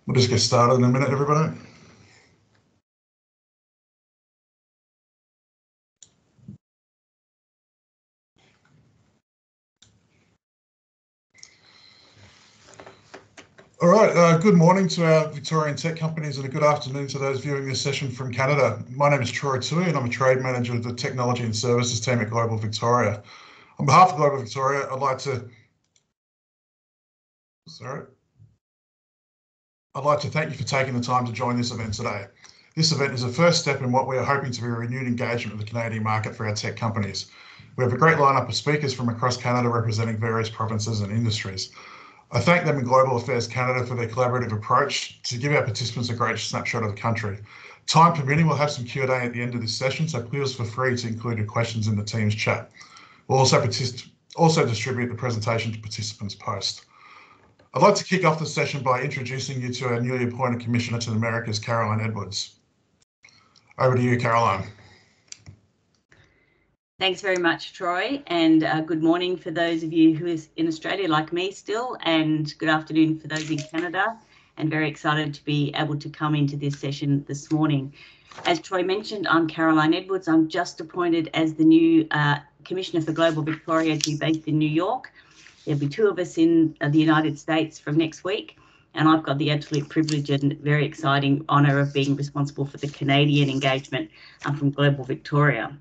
We'll just get started in a minute, everybody. All right, good morning to our Victorian tech companies and a good afternoon to those viewing this session from Canada. My name is Troy Tui and I'm a trade manager of the Technology and Services team at Global Victoria. On behalf of Global Victoria, I'd like to thank you for taking the time to join this event today. This event is a first step in what we are hoping to be a renewed engagement with the Canadian market for our tech companies. We have a great lineup of speakers from across Canada representing various provinces and industries. I thank them in Global Affairs Canada for their collaborative approach to give our participants a great snapshot of the country. Time permitting, we'll have some Q&A at the end of this session, so please feel free to include your questions in the Teams chat. We'll also distribute the presentation to participants post. I'd like to kick off the session by introducing you to our newly appointed Commissioner to the Americas, Caroline Edwards. Over to you, Caroline. Thanks very much, Troy, and good morning for those of you who is in Australia like me still, and good afternoon for those in Canada, and very excited to be able to come into this session this morning. As Troy mentioned, I'm Caroline Edwards. I'm just appointed as the new Commissioner for Global Victoria to be based in New York. There'll be two of us in the United States from next week, and I've got the absolute privilege and very exciting honour of being responsible for the Canadian engagement from Global Victoria.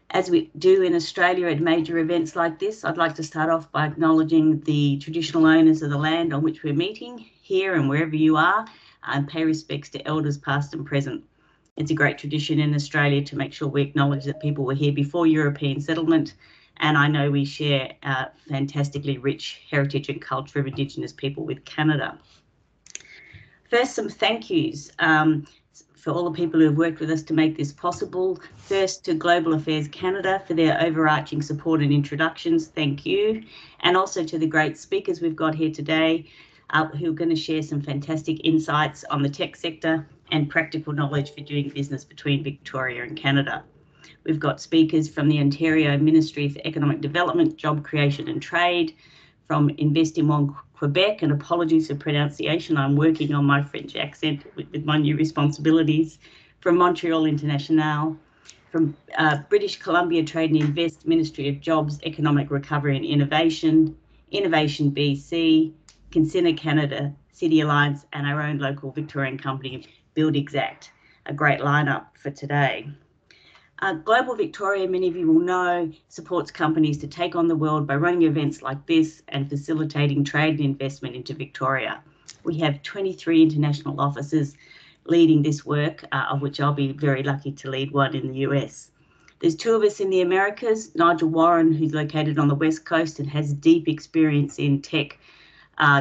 As we do in Australia at major events like this, I'd like to start off by acknowledging the traditional owners of the land on which we're meeting here and wherever you are, and pay respects to elders past and present. It's a great tradition in Australia to make sure we acknowledge that people were here before European settlement, and I know we share fantastically rich heritage and culture of Indigenous people with Canada. First, some thank yous. For all the people who have worked with us to make this possible. First, to Global Affairs Canada for their overarching support and introductions, thank you. And also to the great speakers we've got here today who are going to share some fantastic insights on the tech sector and practical knowledge for doing business between Victoria and Canada. We've got speakers from the Ontario Ministry for Economic Development, Job Creation and Trade, from Investimont Quebec, and apologies for pronunciation, I'm working on my French accent with my new responsibilities, from Montreal International, from British Columbia Trade and Invest, Ministry of Jobs, Economic Recovery and Innovation, Innovation BC, Consider Canada, City Alliance, and our own local Victorian company, Build Exact. A great lineup for today. Global Victoria, many of you will know, supports companies to take on the world by running events like this and facilitating trade and investment into Victoria. We have 23 international offices leading this work, of which I'll be very lucky to lead one in the US. There's two of us in the Americas, Nigel Warren, who's located on the West Coast and has deep experience in tech,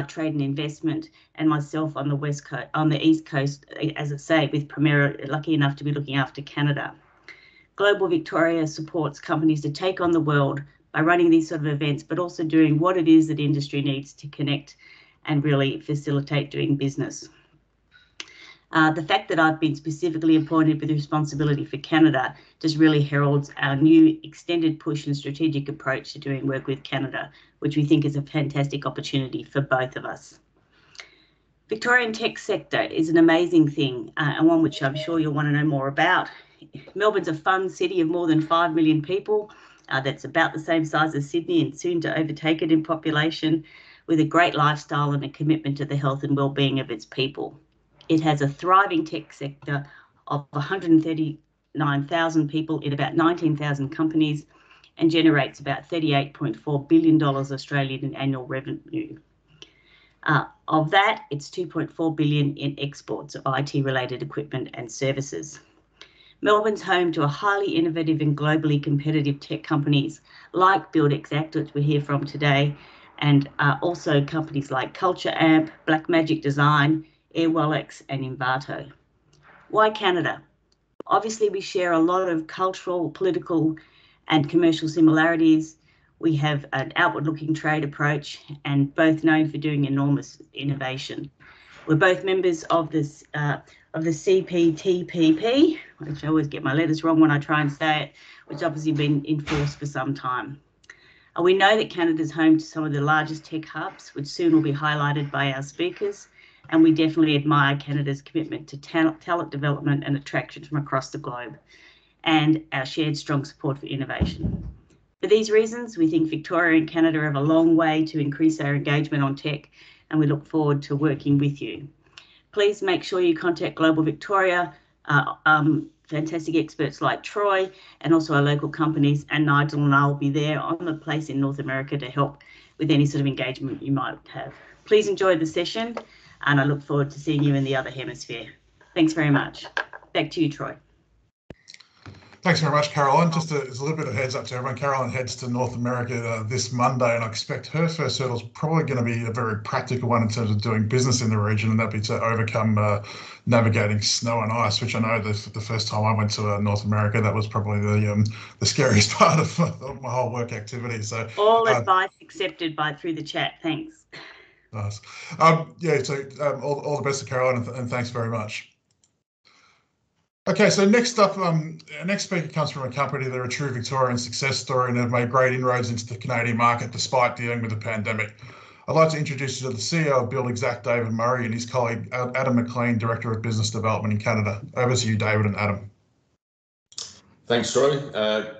trade and investment, and myself on the West Coast, on the East Coast, as I say, with Primera, lucky enough to be looking after Canada. Global Victoria supports companies to take on the world by running these sort of events, but also doing what it is that industry needs to connect and really facilitate doing business. The fact that I've been specifically appointed with responsibility for Canada just really heralds our new extended push and strategic approach to doing work with Canada, which we think is a fantastic opportunity for both of us. Victorian tech sector is an amazing thing, and one which I'm sure you'll want to know more about. Melbourne's a fun city of more than 5 million people. That's about the same size as Sydney and soon to overtake it in population, with a great lifestyle and a commitment to the health and well-being of its people. It has a thriving tech sector of 139,000 people in about 19,000 companies and generates about $38.4 billion Australian in annual revenue. Of that, it's $2.4 billion in exports of IT-related equipment and services. Melbourne's home to a highly innovative and globally competitive tech companies like Build Exact, which we're here from today, and also companies like Culture Amp, Blackmagic Design, Airwallex and Invato. Why Canada? Obviously, we share a lot of cultural, political and commercial similarities. We have an outward-looking trade approach and both known for doing enormous innovation. We're both members of this of the CPTPP, which I always get my letters wrong when I try and say it, which obviously been in force for some time. We know that Canada is home to some of the largest tech hubs, which soon will be highlighted by our speakers, and we definitely admire Canada's commitment to talent development and attraction from across the globe, and our shared strong support for innovation. For these reasons, we think Victoria and Canada have a long way to increase our engagement on tech, and we look forward to working with you. Please make sure you contact Global Victoria, fantastic experts like Troy, and also our local companies, and Nigel and I will be there on the place in North America to help with any sort of engagement you might have. Please enjoy the session, and I look forward to seeing you in the other hemisphere. Thanks very much. Back to you, Troy. Thanks very much, Caroline. Just as a little bit of heads up to everyone, Caroline heads to North America this Monday, and I expect her first hurdle is probably going to be a very practical one in terms of doing business in the region, and that'd be to overcome navigating snow and ice, which I know the first time I went to North America, that was probably the scariest part of my whole work activity. So all advice accepted through the chat. Thanks. Nice. Yeah. So all the best to Caroline, and thanks very much. Okay, so next up, our next speaker comes from a company that are a true Victorian success story and have made great inroads into the Canadian market despite dealing with the pandemic. I'd like to introduce you to the CEO of BuildExact, David Murray, and his colleague, Adam McLean, Director of Business Development in Canada. Over to you, David and Adam. Thanks, Troy.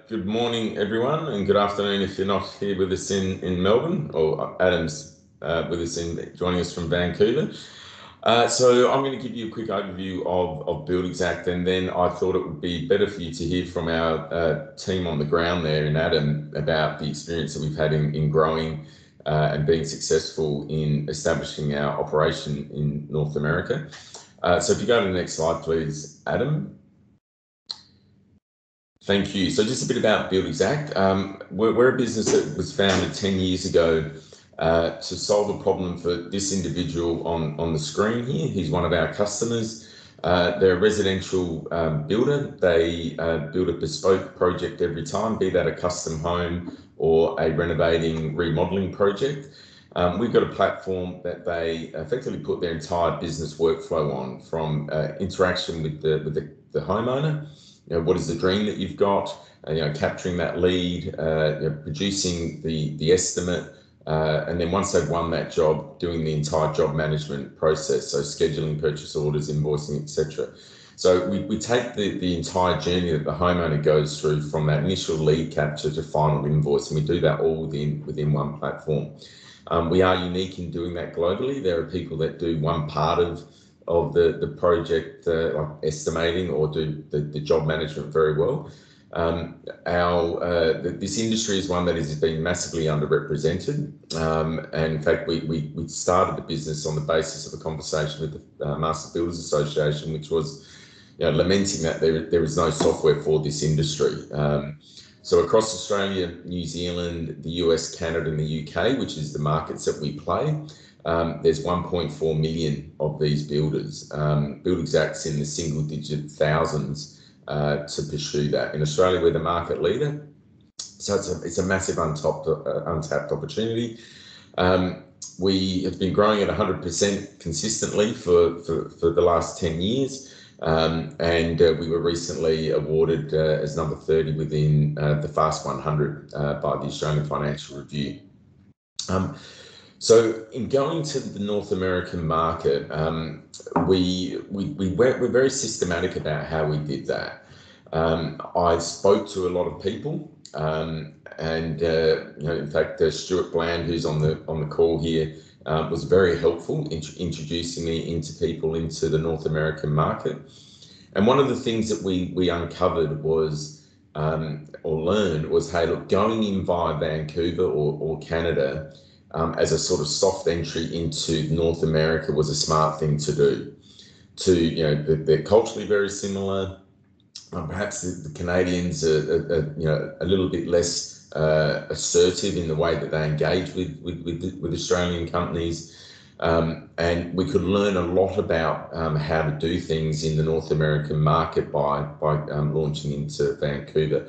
Good morning, everyone, and good afternoon if you're not here with us in Melbourne, or Adam's with us joining us from Vancouver. So I'm going to give you a quick overview of BuildExact, and then I thought it would be better for you to hear from our team on the ground there in Adam about the experience that we've had in growing and being successful in establishing our operation in North America. So if you go to the next slide, please, Adam. Thank you. So just a bit about BuildExact. We're a business that was founded 10 years ago to solve a problem for this individual on the screen here. He's one of our customers. They're a residential builder. They build a bespoke project every time, be that a custom home or a renovating, remodeling project. We've got a platform that they effectively put their entire business workflow on, from interaction with the homeowner. You know, what is the dream that you've got? Capturing that lead, producing the estimate. And then once they've won that job, doing the entire job management process, so scheduling purchase orders, invoicing, etc. So we take the entire journey that the homeowner goes through from that initial lead capture to final invoice, and we do that all within one platform. We are unique in doing that globally. There are people that do one part of the project, like estimating, or do the job management very well. This industry is one that has been massively underrepresented, and in fact we started the business on the basis of a conversation with the Master Builders Association, which was lamenting that there is no software for this industry. So across Australia, New Zealand, the US, Canada and the UK, which is the markets that we play, there's 1.4 million of these builders. BuildExact's in the single digit thousands to pursue that. In Australia, we're the market leader, so it's a massive untapped opportunity. We have been growing at 100% consistently for the last 10 years, and we were recently awarded as number 30 within the Fast 100 by the Australian Financial Review. So in going to the North American market, we're very systematic about how we did that. I spoke to a lot of people, and in fact, Stuart Bland, who's on the call here, was very helpful in introducing me into people into the North American market. And one of the things that we uncovered was, or learned was, hey, look, going in via Vancouver or Canada as a sort of soft entry into North America was a smart thing to do. They're culturally very similar. Perhaps the Canadians are a little bit less assertive in the way that they engage with Australian companies, and we could learn a lot about how to do things in the North American market by launching into Vancouver.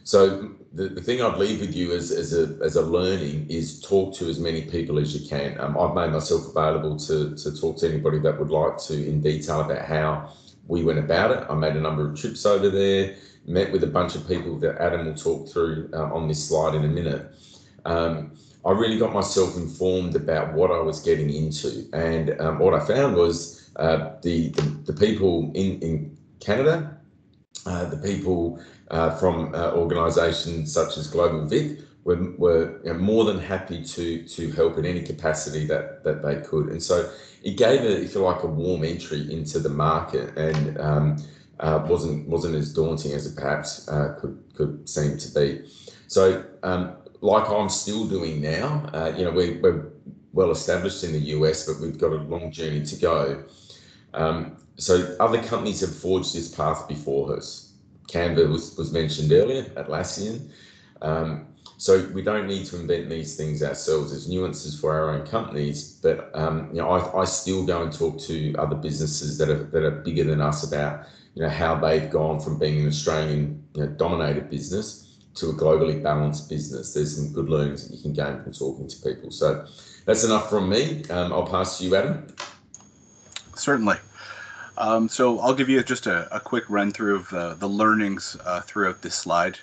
So the thing I'd leave with you as a learning is talk to as many people as you can. I've made myself available to talk to anybody that would like to in detail about how we went about it. I made a number of trips over there, met with a bunch of people that Adam will talk through on this slide in a minute. I really got myself informed about what I was getting into, and what I found was the people in Canada, the people from organisations such as Global Vic were more than happy to help in any capacity that they could, and so it gave a, if you like, a warm entry into the market, and wasn't as daunting as it perhaps could seem to be. So, like I'm still doing now, we're well established in the US, but we've got a long journey to go. So other companies have forged this path before us. Canva was mentioned earlier, Atlassian. So we don't need to invent these things ourselves. There's nuances for our own companies, but I still go and talk to other businesses that are bigger than us about how they've gone from being an Australian dominated business to a globally balanced business. There's some good learnings that you can gain from talking to people. So that's enough from me. I'll pass to you, Adam. Certainly. So I'll give you just a quick run through of the learnings throughout this slide.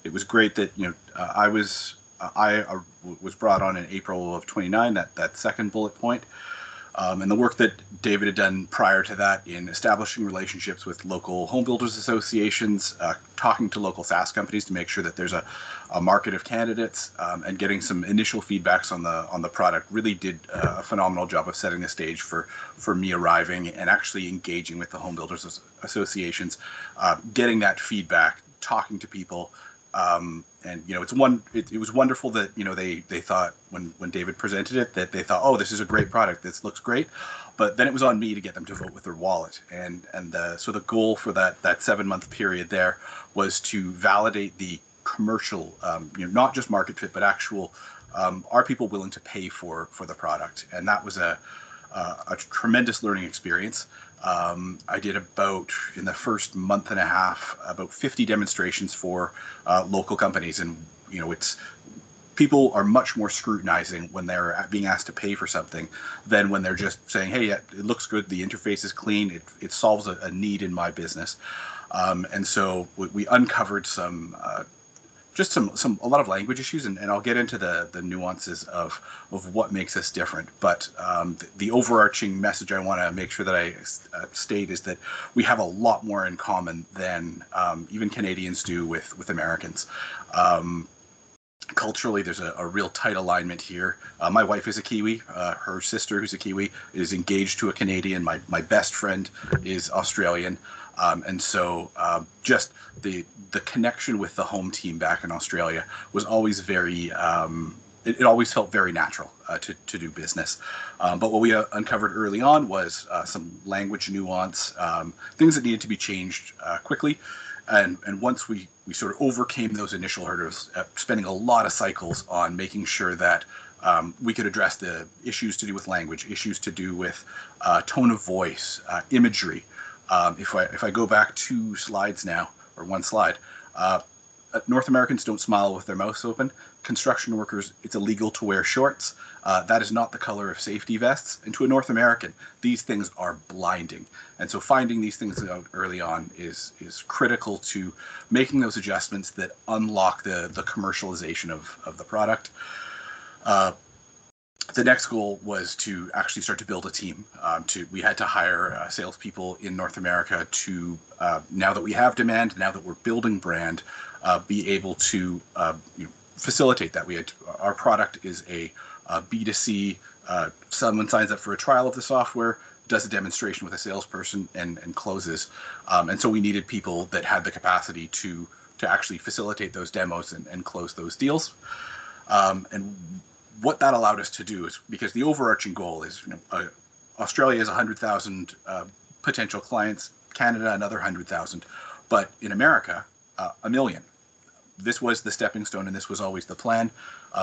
It was great that I was brought on in April of 29. That second bullet point. And the work that David had done prior to that in establishing relationships with local home builders associations, talking to local SaaS companies to make sure that there's a market of candidates, and getting some initial feedbacks on the product really did a phenomenal job of setting the stage for me arriving and actually engaging with the home builders associations, getting that feedback, talking to people. And it was wonderful that they thought when David presented it that they thought, oh, this is a great product, this looks great, but then it was on me to get them to vote with their wallet, and so the goal for that 7-month period there was to validate the commercial, not just market fit, but actual, are people willing to pay for the product, and that was a tremendous learning experience. I did in the first month and a half, about 50 demonstrations for local companies, and people are much more scrutinizing when they're being asked to pay for something than when they're just saying, hey, yeah, it looks good, the interface is clean, it solves a need in my business. And so we uncovered a lot of language issues, and I'll get into the nuances of what makes us different. But the overarching message I want to make sure that I state is that we have a lot more in common than even Canadians do with Americans. Culturally, there's a real tight alignment here. My wife is a Kiwi. Her sister, who's a Kiwi, is engaged to a Canadian. My best friend is Australian. And so just the connection with the home team back in Australia was always very, it always felt very natural to do business. But what we uncovered early on was some language nuance, things that needed to be changed quickly. And once we sort of overcame those initial hurdles, spending a lot of cycles on making sure that we could address the issues to do with language, issues to do with tone of voice, imagery. If I go back 2 slides now, or 1 slide, North Americans don't smile with their mouths open. Construction workers, it's illegal to wear shorts. That is not the color of safety vests. And to a North American, these things are blinding. And so finding these things out early on is critical to making those adjustments that unlock the commercialization of the product. The next goal was to actually start to build a team. We had to hire salespeople in North America to, now that we have demand, now that we're building brand, be able to facilitate that. Our product is a B2C. Someone signs up for a trial of the software, does a demonstration with a salesperson, and closes. And so we needed people that had the capacity to actually facilitate those demos and close those deals. And what that allowed us to do is, because the overarching goal is, Australia has 100,000 potential clients, Canada another 100,000, but in America, 1 million. This was the stepping stone, and this was always the plan.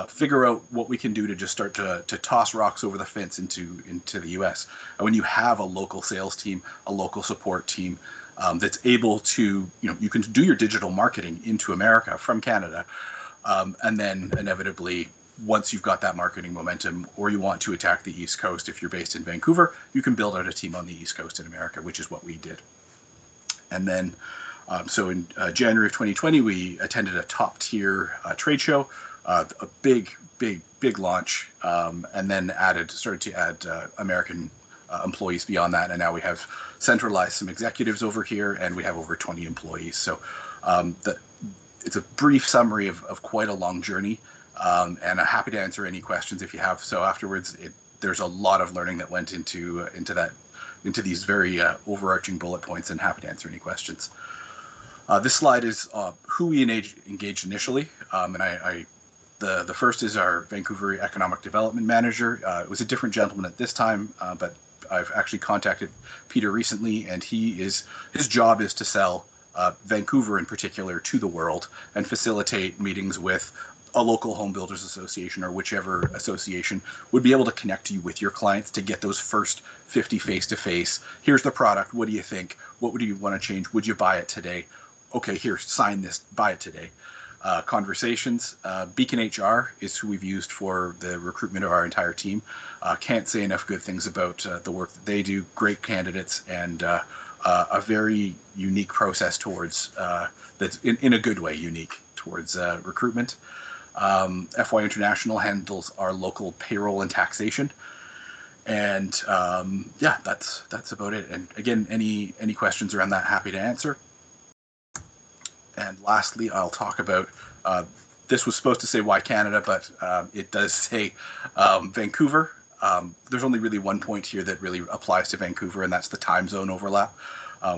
Figure out what we can do to just start to toss rocks over the fence into the U.S. And when you have a local sales team, a local support team that's able to, you can do your digital marketing into America from Canada, and then inevitably, once you've got that marketing momentum, or you want to attack the East Coast, if you're based in Vancouver, you can build out a team on the East Coast in America, which is what we did. And then, so in January of 2020, we attended a top tier trade show. a big launch, and then started to add American employees beyond that. And now we have centralized some executives over here, and we have over 20 employees. So it's a brief summary of quite a long journey, and I'm happy to answer any questions if you have. So afterwards, there's a lot of learning that went into these very overarching bullet points, and happy to answer any questions. This slide is who we engaged initially, and the first is our Vancouver Economic Development Manager. It was a different gentleman at this time, but I've actually contacted Peter recently, and his job is to sell Vancouver in particular to the world and facilitate meetings with a local home builders association or whichever association would be able to connect you with your clients to get those first 50 face-to-face. Here's the product. What do you think? What would you want to change? Would you buy it today? Okay, here, sign this, buy it today. Conversations. Beacon HR is who we've used for the recruitment of our entire team. Can't say enough good things about the work that they do. Great candidates, and a very unique process towards that's in a good way unique towards recruitment. FY International handles our local payroll and taxation, and yeah, that's about it. And again, any questions around that, happy to answer. And lastly, I'll talk about, this was supposed to say why Canada, but it does say Vancouver. There's only really one point here that really applies to Vancouver, and that's the time zone overlap.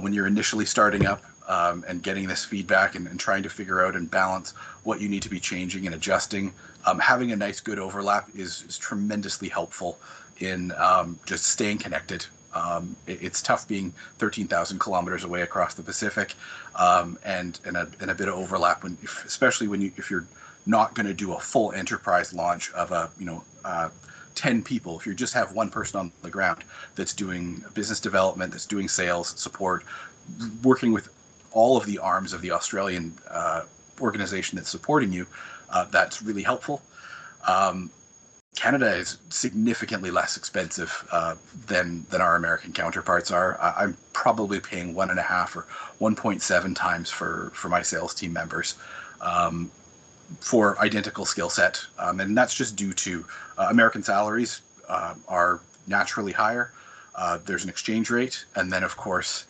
When you're initially starting up and getting this feedback and trying to figure out and balance what you need to be changing and adjusting, having a nice good overlap is tremendously helpful in just staying connected. It's tough being 13,000 kilometers away across the Pacific, and a bit of overlap especially if you're not going to do a full enterprise launch of 10 people. If you just have one person on the ground that's doing business development, that's doing sales support, working with all of the arms of the Australian organization that's supporting you, that's really helpful. Canada is significantly less expensive than our American counterparts are. I'm probably paying 1.5 or 1.7 times for my sales team members for identical skill set, and that's just due to American salaries are naturally higher. There's an exchange rate, and then of course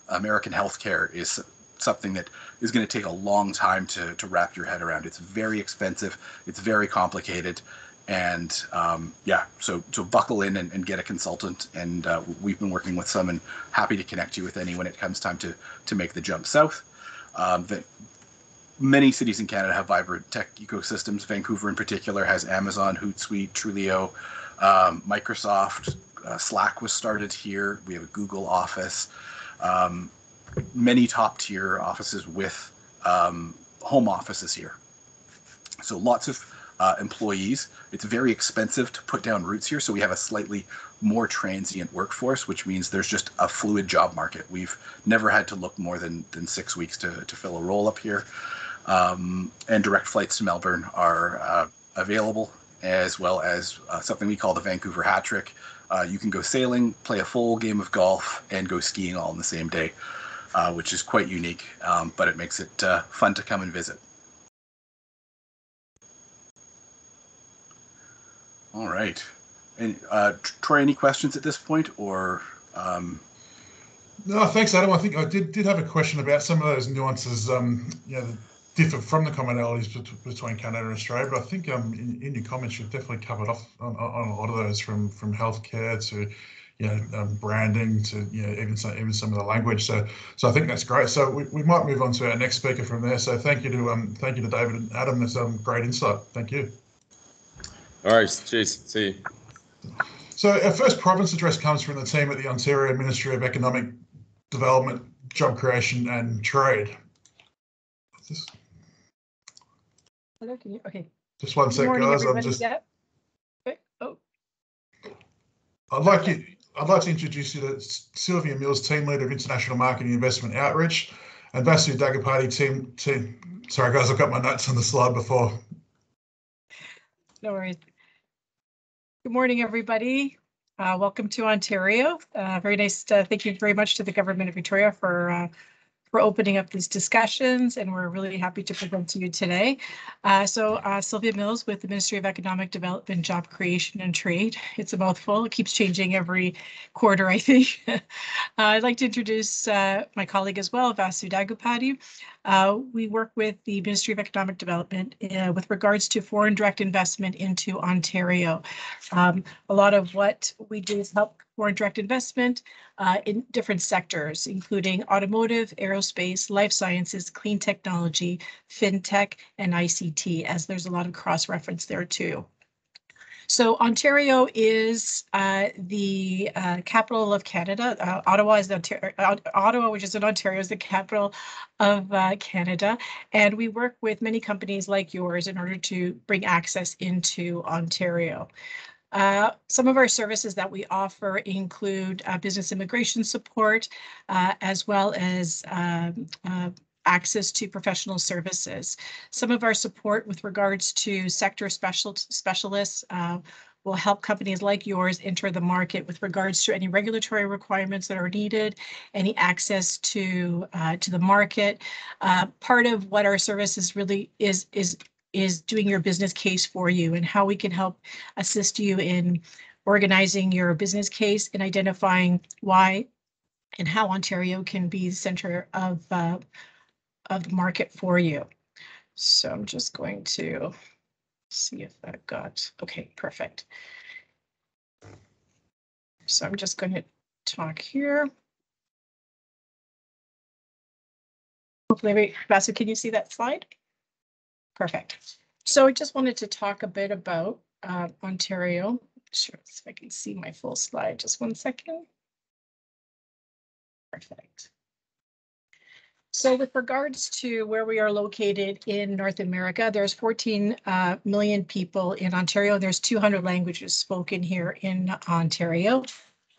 American healthcare is something that is going to take a long time to wrap your head around. It's very expensive. It's very complicated. And yeah, so buckle in and get a consultant, and we've been working with some and happy to connect you with any when it comes time to make the jump south. Many cities in Canada have vibrant tech ecosystems. Vancouver in particular has Amazon, Hootsuite, Trulioo, Microsoft, Slack was started here. We have a Google office, many top tier offices with home offices here. So lots of employees. It's very expensive to put down roots here, so we have a slightly more transient workforce, which means there's just a fluid job market. We've never had to look more than 6 weeks to fill a role up here, and direct flights to Melbourne are available, as well as something we call the Vancouver hat trick. You can go sailing, play a full game of golf, and go skiing all in the same day, which is quite unique, but it makes it fun to come and visit. All right. And Troy, any questions at this point, or? No, thanks, Adam. I think I did have a question about some of those nuances, differ from the commonalities between Canada and Australia. But I think in your comments, you've definitely covered off on a lot of those, from healthcare to branding to even some of the language. So I think that's great. So we might move on to our next speaker from there. So thank you to David and Adam. That's great insight. Thank you. All right, cheers. See you. So our first province address comes from the team at the Ontario Ministry of Economic Development, Job Creation and Trade. Hello, can you? Okay. Just one sec, guys. I'm just. Yeah. Okay. Oh. I'd like to introduce you to Sylvia Mills, Team Leader of International Marketing Investment Outreach, and Vasu Dagapati, team. Sorry, guys, I've got my notes on the slide before. No worries. Good morning, everybody. Welcome to Ontario. Very nice. Thank you very much to the Government of Victoria for for opening up these discussions, and we're really happy to present to you today. Sylvia Mills with the Ministry of Economic Development, Job Creation and Trade. It's a mouthful. It keeps changing every quarter, I think. I'd like to introduce my colleague as well, Vasu Dagupati. We work with the Ministry of Economic Development with regards to foreign direct investment into Ontario. A lot of what we do is help foreign direct investment in different sectors, including automotive, aerospace, life sciences, clean technology, fintech, and ICT, as there's a lot of cross-reference there too. So Ontario is the capital of Canada. Ottawa, which is in Ontario, is the capital of Canada. And we work with many companies like yours in order to bring access into Ontario. Some of our services that we offer include business immigration support, as well as access to professional services. Some of our support with regards to sector specialists will help companies like yours enter the market with regards to any regulatory requirements that are needed, any access to the market. Part of what our services really is doing your business case for you and how we can help assist you in organizing your business case and identifying why and how Ontario can be the center of the market for you. So I'm just going to see if that got, okay, perfect. So I'm just going to talk here. Hopefully, Vasu, can you see that slide? Perfect. So I just wanted to talk a bit about Ontario. Sure, if I can see my full slide. Just one second. Perfect. So with regards to where we are located in North America, there's 14 million people in Ontario. There's 200 languages spoken here in Ontario.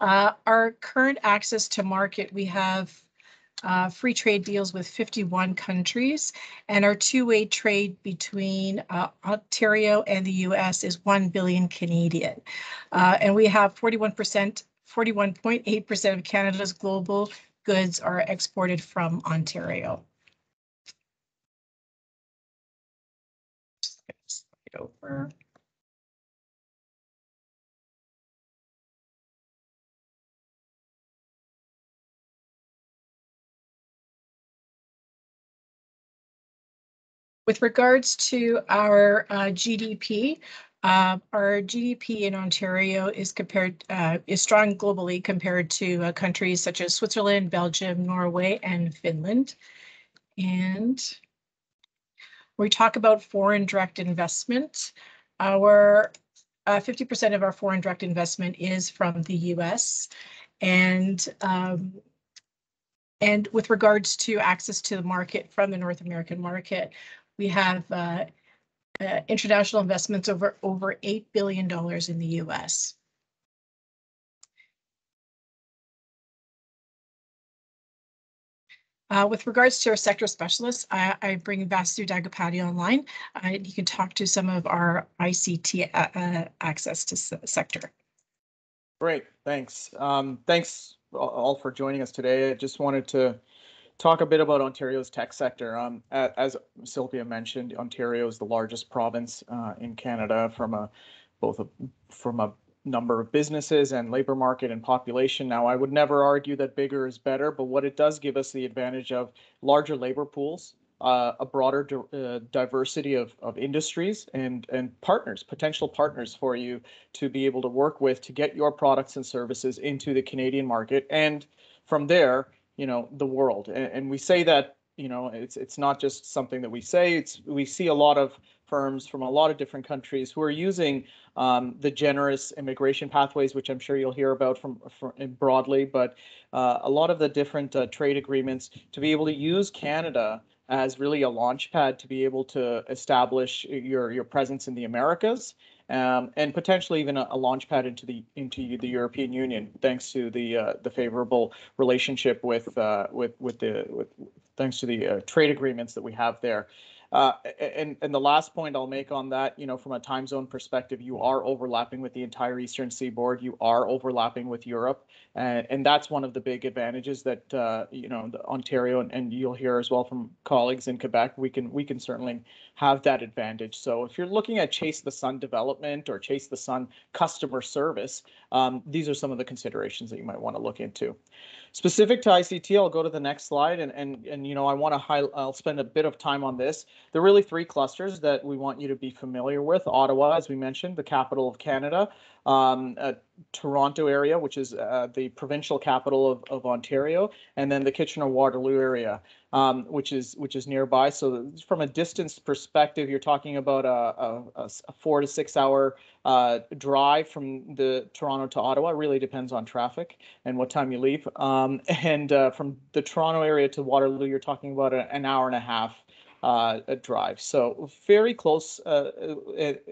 Our current access to market, we have free trade deals with 51 countries, and our two-way trade between Ontario and the US is 1 billion Canadian. And we have 41.8% of Canada's global goods are exported from Ontario. Just gonna slide over. With regards to our GDP, our GDP in Ontario is strong globally compared to countries such as Switzerland, Belgium, Norway, and Finland. And we talk about foreign direct investment. Our 50% of our foreign direct investment is from the US. And with regards to access to the market from the North American market, we have international investments over $8 billion in the US. With regards to our sector specialists, I bring Vasu Dagupati online. He can talk to some of our ICT access to sector. Great, thanks. Thanks all for joining us today. I just wanted to talk a bit about Ontario's tech sector. As Sylvia mentioned, Ontario is the largest province in Canada from a number of businesses and labor market and population. Now, I would never argue that bigger is better, but what it does give us the advantage of larger labor pools, a broader diversity of industries and partners, potential partners for you to be able to work with to get your products and services into the Canadian market, and from there, the world. And we say that, it's not just something that we say. We see a lot of firms from a lot of different countries who are using the generous immigration pathways, which I'm sure you'll hear about from broadly, but a lot of the different trade agreements to be able to use Canada as really a launch pad to be able to establish your presence in the Americas, and potentially even a launch pad into the European Union, thanks to the favorable relationship thanks to the trade agreements that we have there. And the last point I'll make on that, from a time zone perspective, you are overlapping with the entire Eastern Seaboard. You are overlapping with Europe, and that's one of the big advantages that the Ontario and you'll hear as well from colleagues in Quebec. We can certainly have that advantage. So if you're looking at Chase the Sun development or Chase the Sun customer service, these are some of the considerations that you might want to look into. Specific to ICT, I'll go to the next slide, and I want to I'll spend a bit of time on this. There are really three clusters that we want you to be familiar with. Ottawa, as we mentioned, the capital of Canada, Toronto area, which is the provincial capital of Ontario, and then the Kitchener-Waterloo area, which is nearby. So from a distance perspective, you're talking about a 4 to 6 hour drive from the Toronto to Ottawa. It really depends on traffic and what time you leave. And from the Toronto area to Waterloo, you're talking about an hour and a half drive. So very close,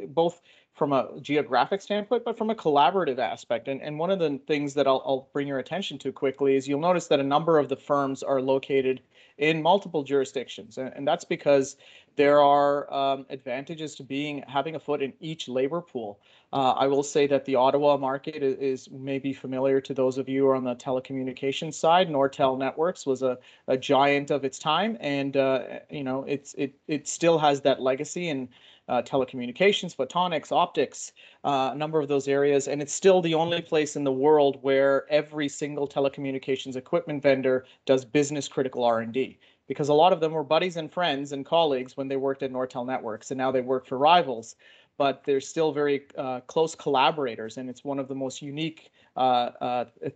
both from a geographic standpoint, but from a collaborative aspect. And one of the things that I'll bring your attention to quickly is you'll notice that a number of the firms are located in multiple jurisdictions. And that's because there are advantages to having a foot in each labor pool. I will say that the Ottawa market is maybe familiar to those of you who are on the telecommunications side. Nortel Networks was a giant of its time, and it still has that legacy in telecommunications, photonics, optics, a number of those areas. And it's still the only place in the world where every single telecommunications equipment vendor does business critical R&D, because a lot of them were buddies and friends and colleagues when they worked at Nortel Networks, and now they work for rivals. But they're still very close collaborators, and it's one of the most unique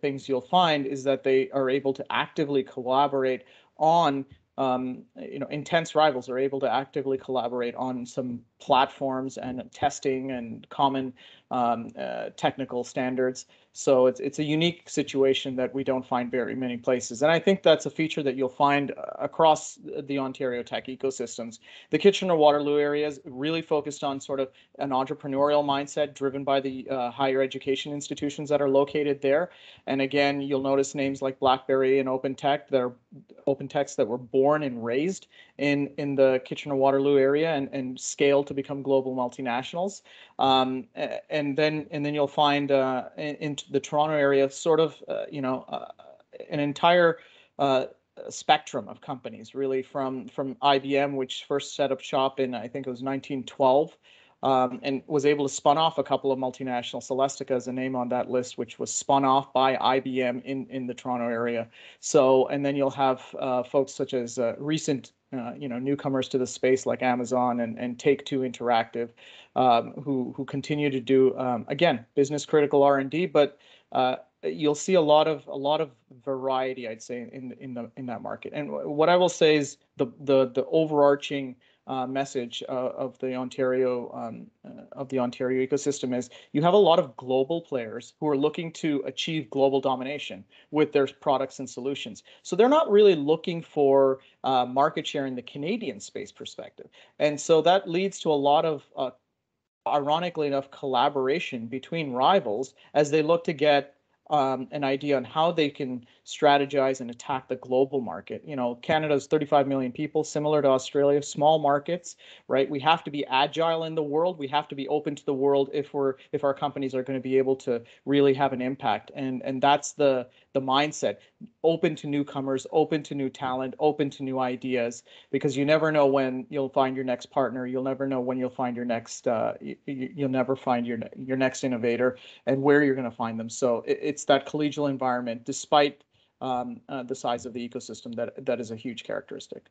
things you'll find is that they are able to actively collaborate on intense rivals are able to actively collaborate on some platforms and testing and common technical standards. So it's a unique situation that we don't find very many places. And I think that's a feature that you'll find across the Ontario tech ecosystems. The Kitchener-Waterloo area is really focused on sort of an entrepreneurial mindset driven by the higher education institutions that are located there. And again, you'll notice names like BlackBerry and OpenTech that were born and raised in the Kitchener-Waterloo area and scaled to become global multinationals. And then you'll find in the Toronto area sort of an entire spectrum of companies, really from IBM, which first set up shop in, I think it was 1912. And was able to spun off a couple of multinational. Celestica is a name on that list, which was spun off by IBM in the Toronto area. So, and then you'll have folks such as recent, newcomers to the space like Amazon and Take-Two Interactive, who continue to do again business critical R&D, but you'll see a lot of variety, I'd say, in that market. And what I will say is the overarching message of the Ontario ecosystem is you have a lot of global players who are looking to achieve global domination with their products and solutions. So they're not really looking for market share in the Canadian space perspective, and so that leads to a lot of ironically enough collaboration between rivals as they look to get an idea on how they can strategize and attack the global market. Canada's 35 million people, similar to Australia, small markets, right? We have to be agile in the world. We have to be open to the world if our companies are going to be able to really have an impact. And that's the mindset. Open to newcomers, open to new talent, open to new ideas, because you never know when you'll find your next partner. You'll never know when you'll find your next. You'll never find your next innovator and where you're going to find them. So it's that collegial environment, despite the size of the ecosystem, that is a huge characteristic.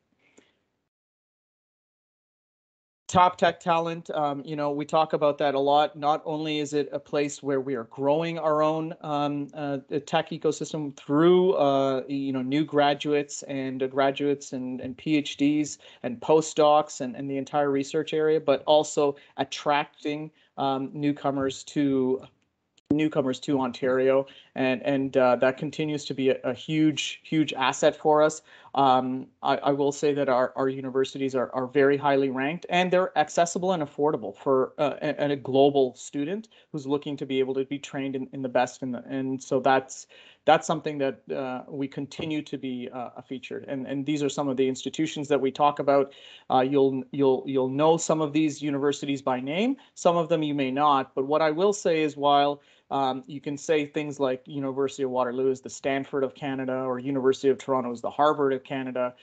Top tech talent, we talk about that a lot. Not only is it a place where we are growing our own tech ecosystem through new graduates and PhDs and postdocs and the entire research area, but also attracting newcomers to newcomers to Ontario, and that continues to be a huge asset for us. I will say that our universities are very highly ranked, and they're accessible and affordable for a global student who's looking to be able to be trained in the best, and so that's something that we continue to be featured. And these are some of the institutions that we talk about. You'll know some of these universities by name. Some of them you may not. But what I will say is, while you can say things like University of Waterloo is the Stanford of Canada, or University of Toronto is the Harvard of Canada,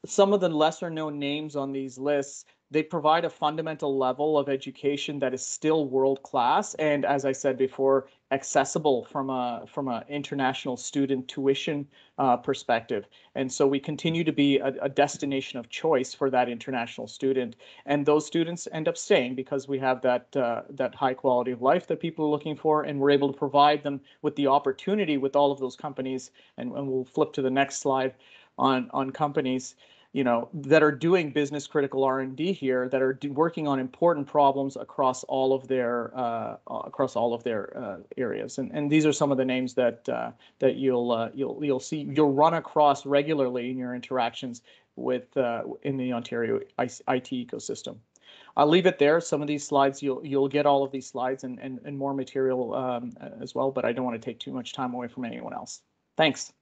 some of the lesser known names on these lists, they provide a fundamental level of education that is still world class, and as I said before, accessible from a international student tuition perspective. And so we continue to be a destination of choice for that international student, and those students end up staying because we have that high quality of life that people are looking for, and we're able to provide them with the opportunity with all of those companies. And we'll flip to the next slide on companies that are doing business critical R&D here, that are working on important problems across all of their areas. And these are some of the names that you'll see, you'll run across regularly in your interactions with in the Ontario IT ecosystem. I'll leave it there. Some of these slides, you'll get all of these slides and more material as well, but I don't want to take too much time away from anyone else. Thanks.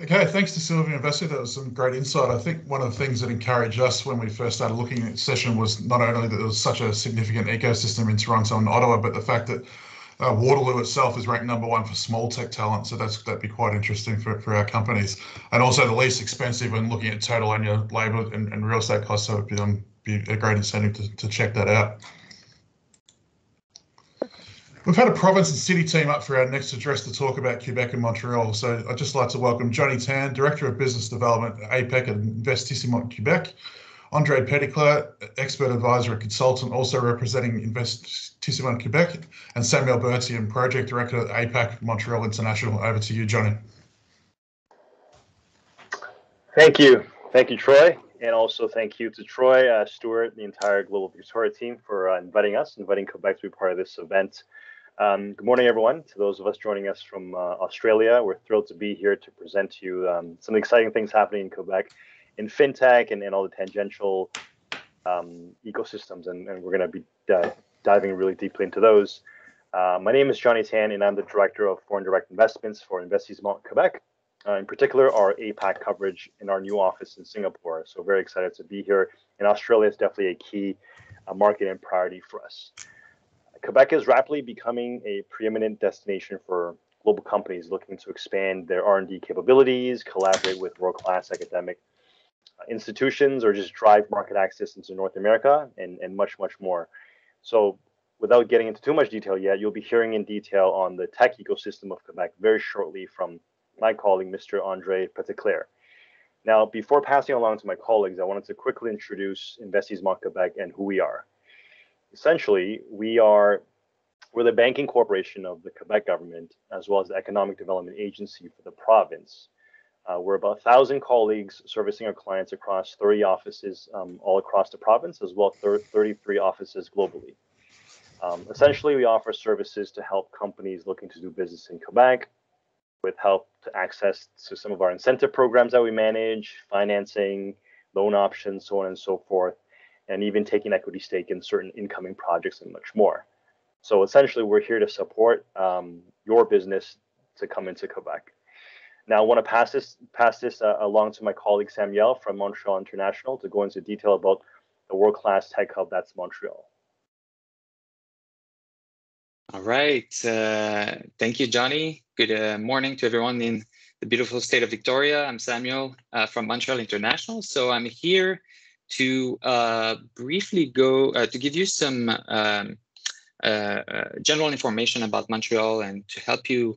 Okay, thanks to Sylvia and Vessi. That was some great insight. I think one of the things that encouraged us when we first started looking at the session was not only that there was such a significant ecosystem in Toronto and Ottawa, but the fact that Waterloo itself is ranked #1 for small tech talent. So that'd be quite interesting for our companies. And also the least expensive when looking at total annual labour and real estate costs. So it'd be a great incentive to check that out. We've had a province and city team up for our next address to talk about Quebec and Montreal. So I'd just like to welcome Johnny Tan, Director of Business Development at APEC at Investissement Quebec, Andre Petitclerc, Expert Advisor and Consultant, also representing Investissement Quebec, and Samuel Bertian, Project Director at APAC Montreal International. Over to you, Johnny. Thank you. Thank you, Troy. And also thank you to Troy, Stuart, the entire Global Victoria team for inviting Quebec to be part of this event. Good morning, everyone. To those of us joining us from Australia, we're thrilled to be here to present to you some exciting things happening in Quebec in fintech and all the tangential ecosystems, and we're going to be diving really deeply into those. My name is Johnny Tan, and I'm the Director of Foreign Direct Investments for Investissement Quebec, in particular our APAC coverage in our new office in Singapore. So very excited to be here, and Australia is definitely a key market and priority for us. Quebec is rapidly becoming a preeminent destination for global companies looking to expand their R&D capabilities, collaborate with world-class academic institutions, or just drive market access into North America and much, much more. So without getting into too much detail yet, you'll be hearing in detail on the tech ecosystem of Quebec very shortly from my colleague, Mr. Andre Petitclerc. Now, before passing along to my colleagues, I wanted to quickly introduce Investissement Quebec and who we are. Essentially, we're the banking corporation of the Quebec government, as well as the economic development agency for the province. We're about 1,000 colleagues servicing our clients across 30 offices all across the province, as well as 33 offices globally. Essentially, we offer services to help companies looking to do business in Quebec, with help to access to some of our incentive programs that we manage, financing, loan options, so on and so forth, and even taking equity stake in certain incoming projects and much more. So essentially, we're here to support your business to come into Quebec. Now, I want to pass this along to my colleague Samuel from Montreal International to go into detail about the world-class tech hub that's Montreal. All right. Thank you, Johnny. Good morning to everyone in the beautiful state of Victoria. I'm Samuel from Montreal International. So I'm here to briefly go to give you some general information about Montreal and to help you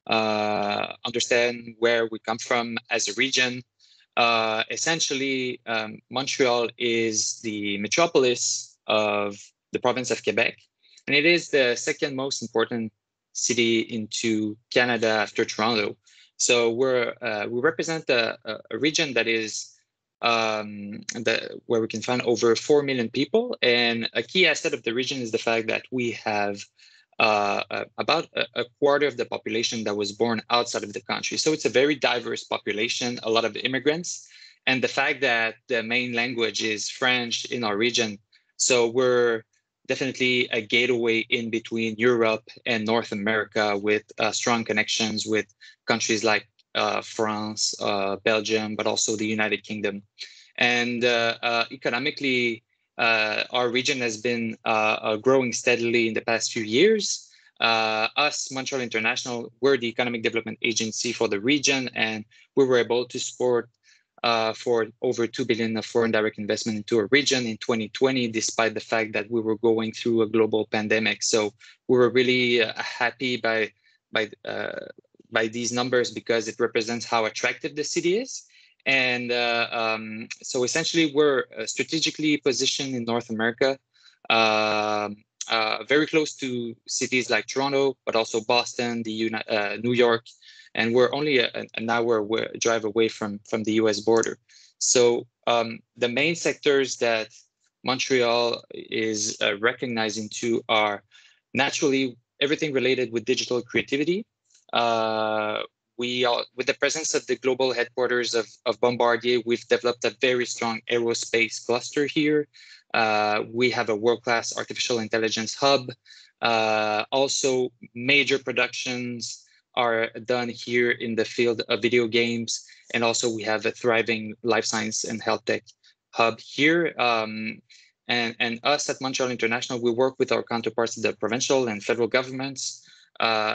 understand where we come from as a region. Essentially, Montreal is the metropolis of the province of Quebec, and it is the second most important city into Canada after Toronto. So we represent a region that is where we can find over 4 million people. And a key asset of the region is the fact that we have about a quarter of the population that was born outside of the country. So it's a very diverse population, a lot of immigrants. And the fact that the main language is French in our region. So we're definitely a gateway in between Europe and North America with strong connections with countries like France, Belgium, but also the United Kingdom. And economically, our region has been growing steadily in the past few years. Us, Montreal International, we're the economic development agency for the region, and we were able to support for over 2 billion of foreign direct investment into a region in 2020, despite the fact that we were going through a global pandemic. So we were really happy by these numbers because it represents how attractive the city is. And so essentially, we're strategically positioned in North America, very close to cities like Toronto, but also Boston, New York, and we're only an hour drive away from the US border. So the main sectors that Montreal is recognizing too are naturally everything related with digital creativity. With the presence of the global headquarters of Bombardier, we've developed a very strong aerospace cluster here. We have a world-class artificial intelligence hub. Also, major productions are done here in the field of video games. And also we have a thriving life science and health tech hub here. And us at Montreal International, we work with our counterparts at the provincial and federal governments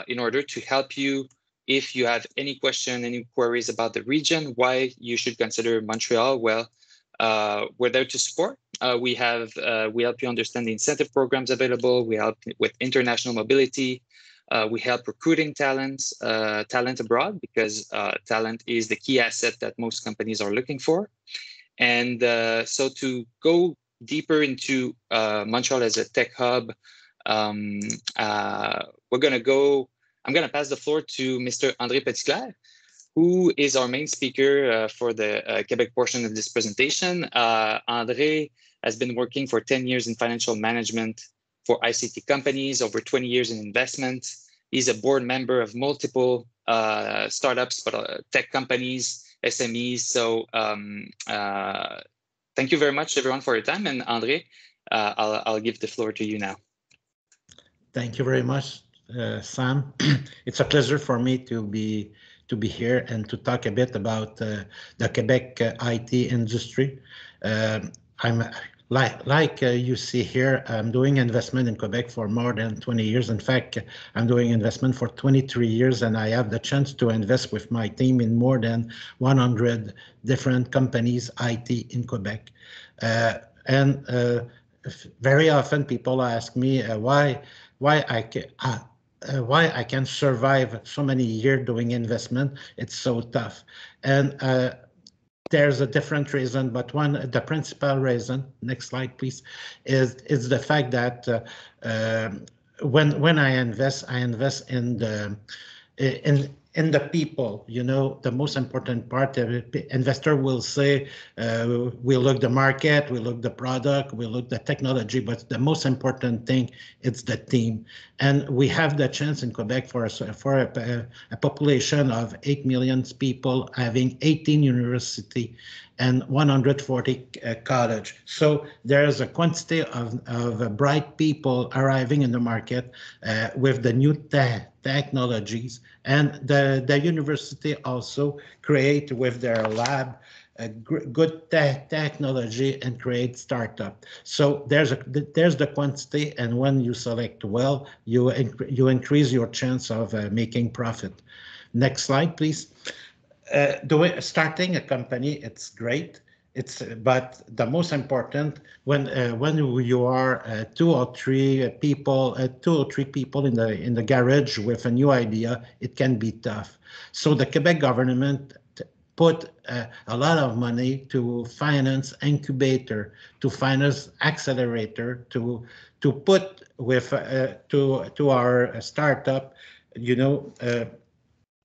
in order to help you. If you have any question, any queries about the region, why you should consider Montreal, well, we're there to support. We help you understand the incentive programs available. We help with international mobility. We help recruiting talent abroad because talent is the key asset that most companies are looking for. And so to go deeper into Montreal as a tech hub, I'm going to pass the floor to Mr. André Petitclerc, who is our main speaker for the Quebec portion of this presentation. André has been working for 10 years in financial management for ICT companies, over 20 years in investment. He's a board member of multiple startups, but tech companies, SMEs. So thank you very much, everyone, for your time. And André, I'll give the floor to you now. Thank you very much, Sam. It's a pleasure for me to be here and to talk a bit about the Quebec IT industry. I'm like you see here, I'm doing investment in Quebec for more than 20 years. In fact, I'm doing investment for 23 years, and I have the chance to invest with my team in more than 100 different companies, IT in Quebec. Very often people ask me why I can survive so many years doing investment. It's so tough. And there's a different reason, but the principal reason, next slide, please, is the fact that when I invest in the people. You know, the most important part, the investor will say, we look the market, we look the product, we look the technology, but the most important thing, it's the team. And we have the chance in Quebec for a population of 8 million people, having 18 universities and 140 college. So there's a quantity of bright people arriving in the market with the new technologies, and the university also create with their lab a good technology and create startup. So there's the quantity, and when you select well, you increase your chance of making profit. Next slide, please. Starting a company, it's great. But the most important, when you are two or three people in the garage with a new idea, it can be tough. So the Quebec government put a lot of money to finance incubator, to finance accelerator, to put with to our startup, you know,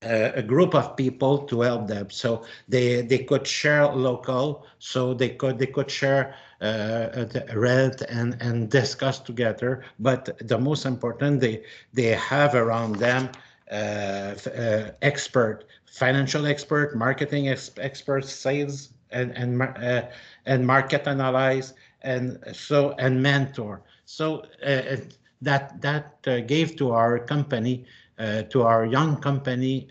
a group of people to help them. So they could share local, so they could share the rent and discuss together. But the most important, they have around them financial expert, marketing expert, sales and market analyze, and mentor. So that gave to our company, to our young company,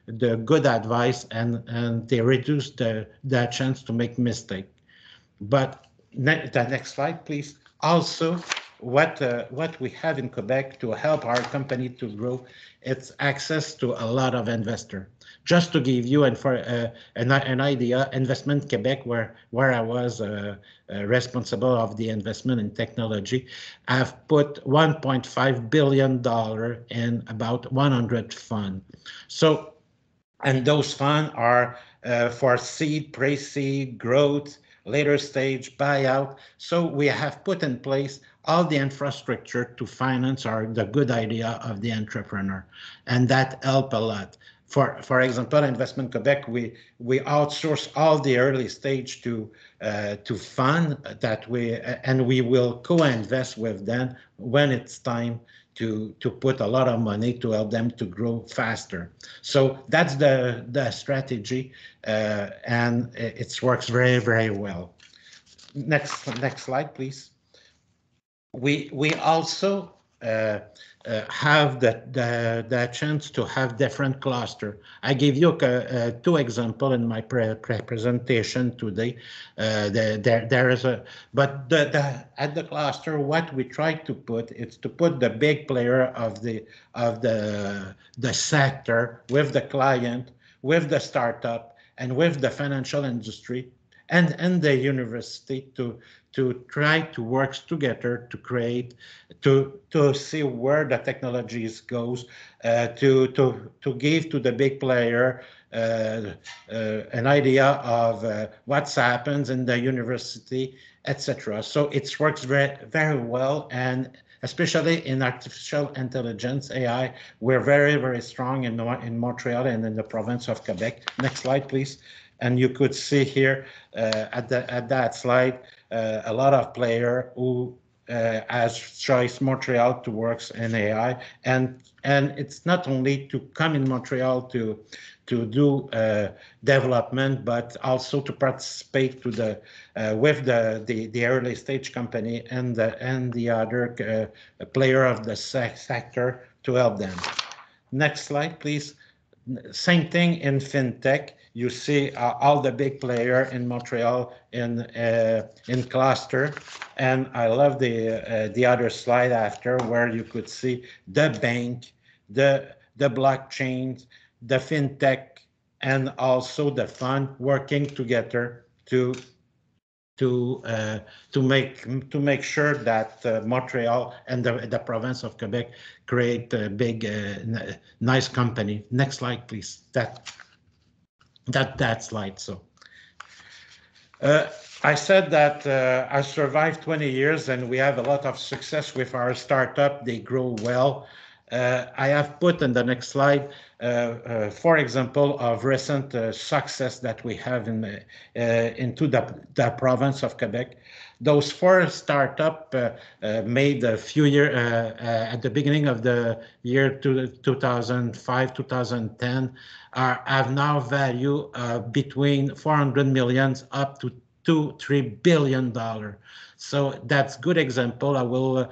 the good advice, and they reduced the chance to make mistake. But the next slide, please. Also, what we have in Quebec to help our company to grow, it's access to a lot of investor. Just to give you an idea, Investment Quebec, where I was responsible of the investment in technology, have put $1.5 billion in about 100 funds. So, and those funds are for seed, pre-seed, growth, later stage, buyout. So we have put in place all the infrastructure to finance the good idea of the entrepreneur, and that helped a lot. For example, Investment Quebec, we outsource all the early stage to fund that and we will co-invest with them when it's time to put a lot of money to help them to grow faster. So that's the strategy, and it works very, very well. Next slide, please. We also have the chance to have different cluster. I give you two examples in my presentation today. There is at the cluster, what we try to put is to put the big player of the sector with the client, with the startup, and with the financial industry, and the university to try to work together to create, to see where the technologies goes, to give to the big player an idea of what happens in the university, etc. So it works very, very well, and especially in artificial intelligence, AI, we're very, very strong in Montreal and in the province of Quebec. Next slide, please. And you could see here at that slide a lot of players who has choice Montreal to work in AI, and it's not only to come in Montreal to do development, but also to participate with the early stage company and the other player of the sector to help them. Next slide, please. Same thing in fintech. You see all the big player in Montreal in cluster, and I love the other slide after, where you could see the bank, the blockchain, the fintech, and also the fund working together to make sure that Montreal and the province of Quebec create a big, nice company. Next slide, please. That slide. So I said that I survived 20 years and we have a lot of success with our startup. They grow well. I have put in the next slide, for example, of recent success that we have into the province of Quebec. Those 4 startups made a few years at the beginning of the year 2005, 2010, have now value between 400 million up to $2-3 billion. So that's good example. I will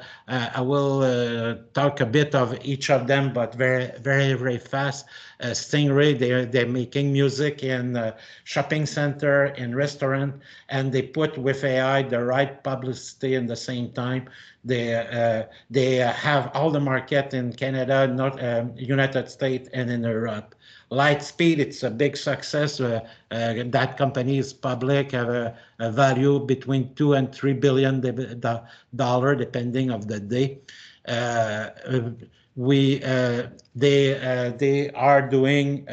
talk a bit of each of them, but very, very, very fast. Stingray, they're making music in shopping center, in restaurant, and they put with AI the right publicity in the same time. They have all the market in Canada, United States, and in Europe. Lightspeed, it's a big success. That company is public, have a value between $2 and $3 billion depending of the day. They are doing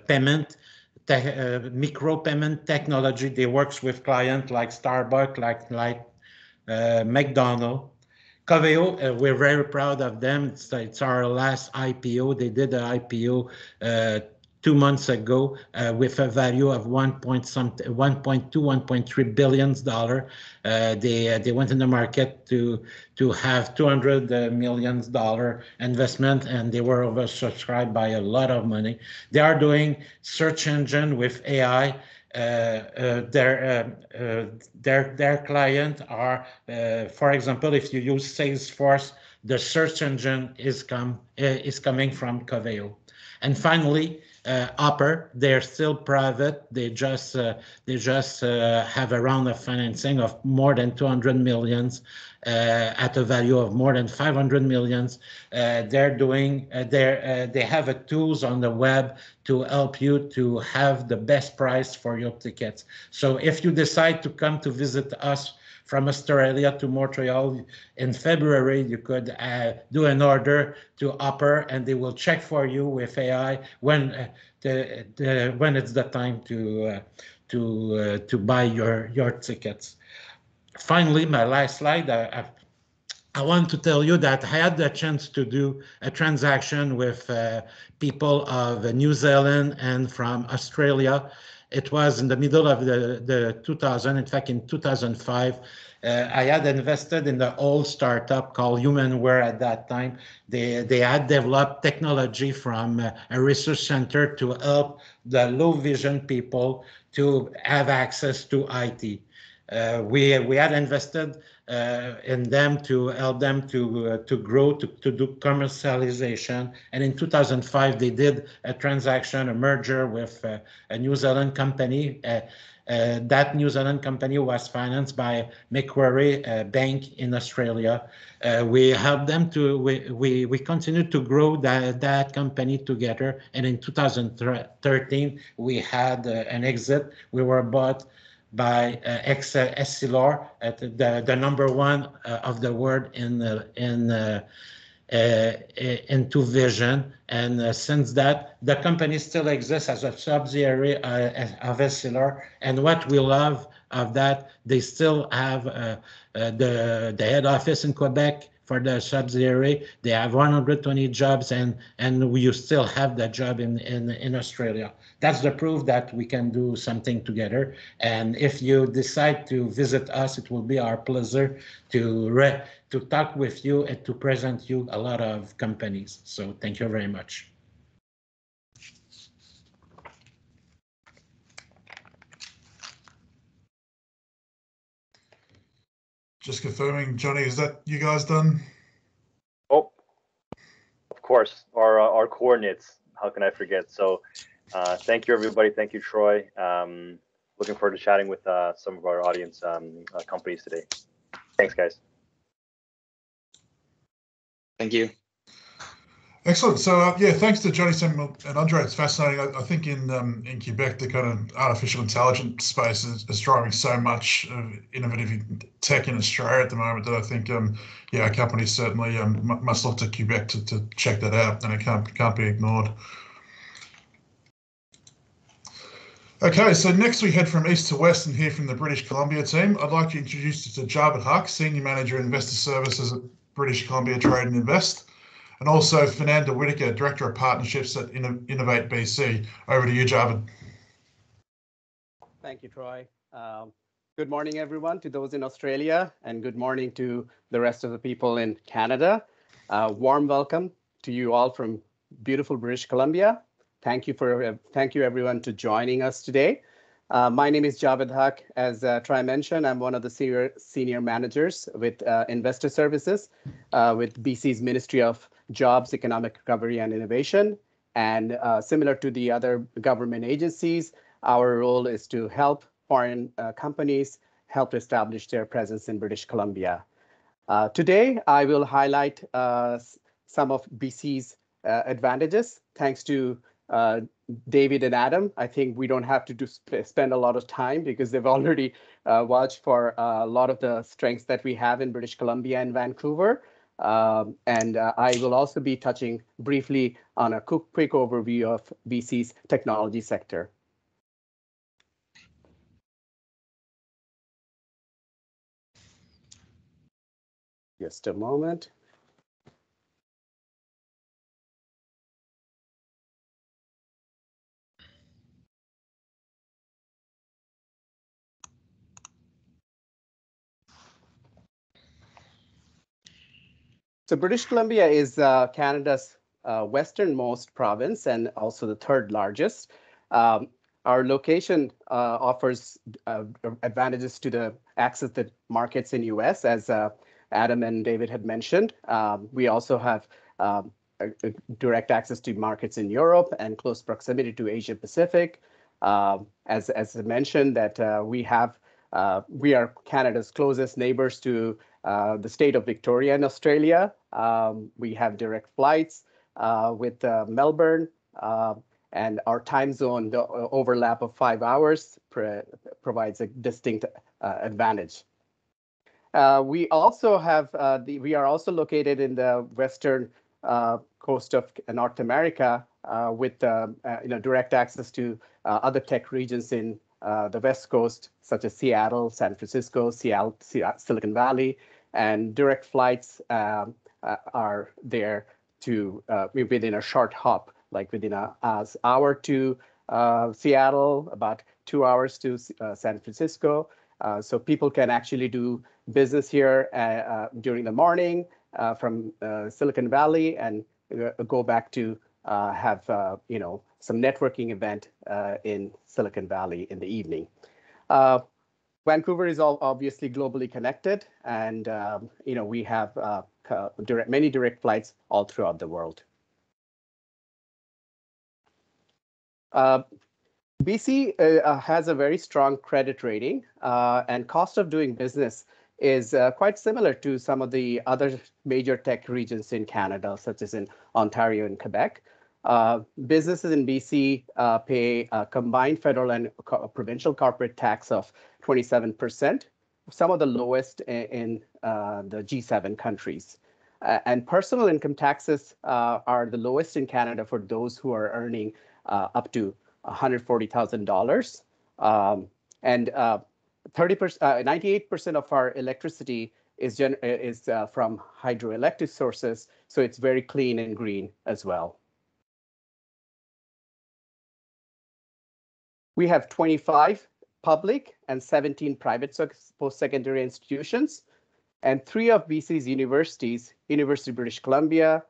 payment, micro payment technology. They works with clients like Starbucks, like McDonald's. Coveo, we're very proud of them. It's our last IPO. They did an IPO 2 months ago with a value of 1.2, 1.3 billion dollar. They went in the market to have 200 million dollar investment, and they were oversubscribed by a lot of money. They are doing search engine with AI. Their client are, for example, if you use Salesforce, the search engine is coming from Coveo. And finally, Upper, they're still private. They just have a round of financing of more than 200 millions at a value of more than 500 millions. They have a tools on the web to help you to have the best price for your tickets. So if you decide to come to visit us from Australia to Montreal in February, you could do an order to Upper, and they will check for you with AI when it's the time to buy your tickets. Finally, my last slide. I want to tell you that I had the chance to do a transaction with people of New Zealand and from Australia. It was in the middle of the 2000, in fact, in 2005. I had invested in the old startup called Humanware at that time. They had developed technology from a research center to help the low vision people to have access to IT. We had invested in them to help them to grow, to do commercialization. And in 2005, they did a transaction, a merger with a New Zealand company. That New Zealand company was financed by Macquarie Bank in Australia. We helped them to, we continued to grow that company together. And in 2013, we had an exit. We were bought by Essilor, the number one of the world into vision. And since that, the company still exists as a subsidiary of Essilor. And what we love of that, they still have the head office in Quebec for the subsidiary. They have 120 jobs, and we still have that job in Australia. That's the proof that we can do something together. And if you decide to visit us, it will be our pleasure to talk with you and to present you a lot of companies. So thank you very much. Just confirming, Johnny, is that you guys done? Oh, of course, our coordinates. How can I forget? So thank you, everybody. Thank you, Troy. Looking forward to chatting with some of our audience companies today. Thanks, guys. Thank you. Excellent. So yeah, thanks to Johnny, Sam, and Andre. It's fascinating. I think in Quebec, the kind of artificial intelligence space is driving so much innovative tech in Australia at the moment that I think yeah, companies certainly must look to Quebec to check that out, and it can't be ignored. Okay, so next we head from east to west and hear from the British Columbia team. I'd like to introduce you to Javed Haq, Senior Manager Investor Services at British Columbia Trade and Invest, and also Fernando, Director of Partnerships at Innovate BC. Over to you, Javed. Thank you, Troy. Good morning, everyone, to those in Australia, and good morning to the rest of the people in Canada. Warm welcome to you all from beautiful British Columbia. Thank you, everyone, to joining us today. My name is Javed Haq. As Troy mentioned, I'm one of the senior managers with Investor Services with BC's Ministry of Jobs, Economic Recovery and Innovation. And similar to the other government agencies, our role is to help foreign companies help establish their presence in British Columbia. Today, I will highlight some of BC's advantages. Thanks to David and Adam, I think we don't have to spend a lot of time because they've already vouched for a lot of the strengths that we have in British Columbia and Vancouver. And I will also be touching briefly on a quick overview of BC's technology sector. Just a moment. So British Columbia is Canada's westernmost province and also the third largest. Our location offers advantages to the access to markets in US, as Adam and David had mentioned. We also have direct access to markets in Europe and close proximity to Asia Pacific. As I mentioned, that we are Canada's closest neighbors to the state of Victoria in Australia. We have direct flights with Melbourne, and our time zone, the overlap of 5 hours, provides a distinct advantage. We also have we are also located in the western coast of North America with direct access to other tech regions in the West Coast, such as Seattle, San Francisco, Silicon Valley, and direct flights are there to within a short hop, like within an hour to Seattle, about 2 hours to San Francisco. So people can actually do business here during the morning from Silicon Valley and go back to have some networking event in Silicon Valley in the evening. Vancouver is obviously globally connected, and we have many direct flights all throughout the world. BC has a very strong credit rating, and cost of doing business is quite similar to some of the other major tech regions in Canada, such as in Ontario and Quebec. Businesses in BC pay a combined federal and provincial corporate tax of 27%, some of the lowest in the G7 countries. And personal income taxes are the lowest in Canada for those who are earning up to $140,000. And 98% of our electricity is from hydroelectric sources, so it's very clean and green as well. We have 25 public and 17 private post-secondary institutions, and 3 of BC's universities, University of British Columbia,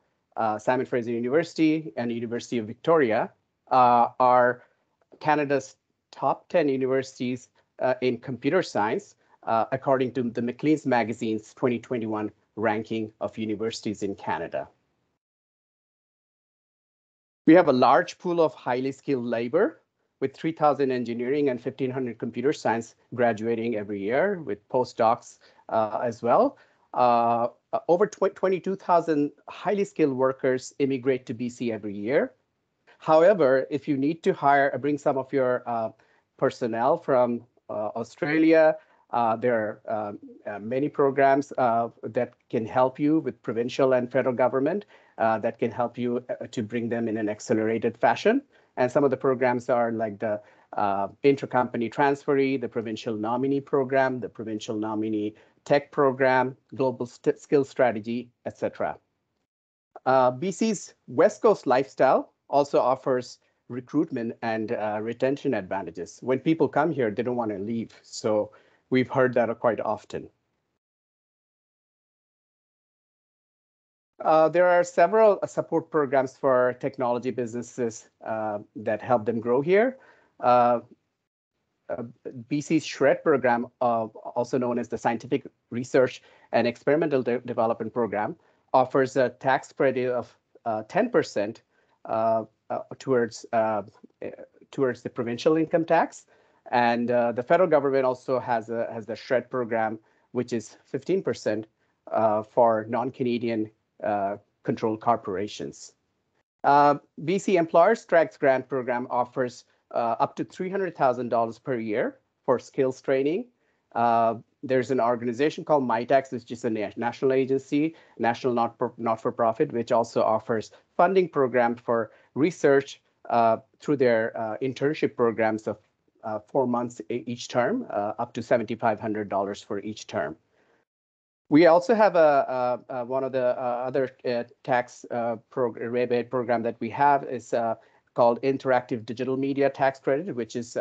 Simon Fraser University, and University of Victoria, are Canada's top 10 universities in computer science, according to the Maclean's Magazine's 2021 ranking of universities in Canada. We have a large pool of highly skilled labor, with 3,000 engineering and 1,500 computer science graduating every year, with postdocs as well. Over 22,000 highly skilled workers immigrate to BC every year. However, if you need to bring some of your personnel from Australia, there are many programs that can help you with provincial and federal government that can help you to bring them in an accelerated fashion. And some of the programs are like the intercompany transferee, the provincial nominee program, the provincial nominee tech program, global skills strategy, etc. BC's West Coast lifestyle also offers recruitment and retention advantages. When people come here, they don't want to leave. So we've heard that quite often. There are several support programs for technology businesses that help them grow here. BC's SHRED program, also known as the Scientific Research and Experimental Development Program, offers a tax credit of 10% towards the provincial income tax. And the federal government also has the SHRED program, which is 15% for non-Canadian controlled corporations. BC Employers Tax Grant Program offers up to $300,000 per year for skills training. There's an organization called MyTax, which is a national agency, national not-for-profit, which also offers funding program for research through their internship programs of 4 months each term, up to $7,500 for each term. We also have one of the other tax rebate program that we have is called Interactive Digital Media Tax Credit, which is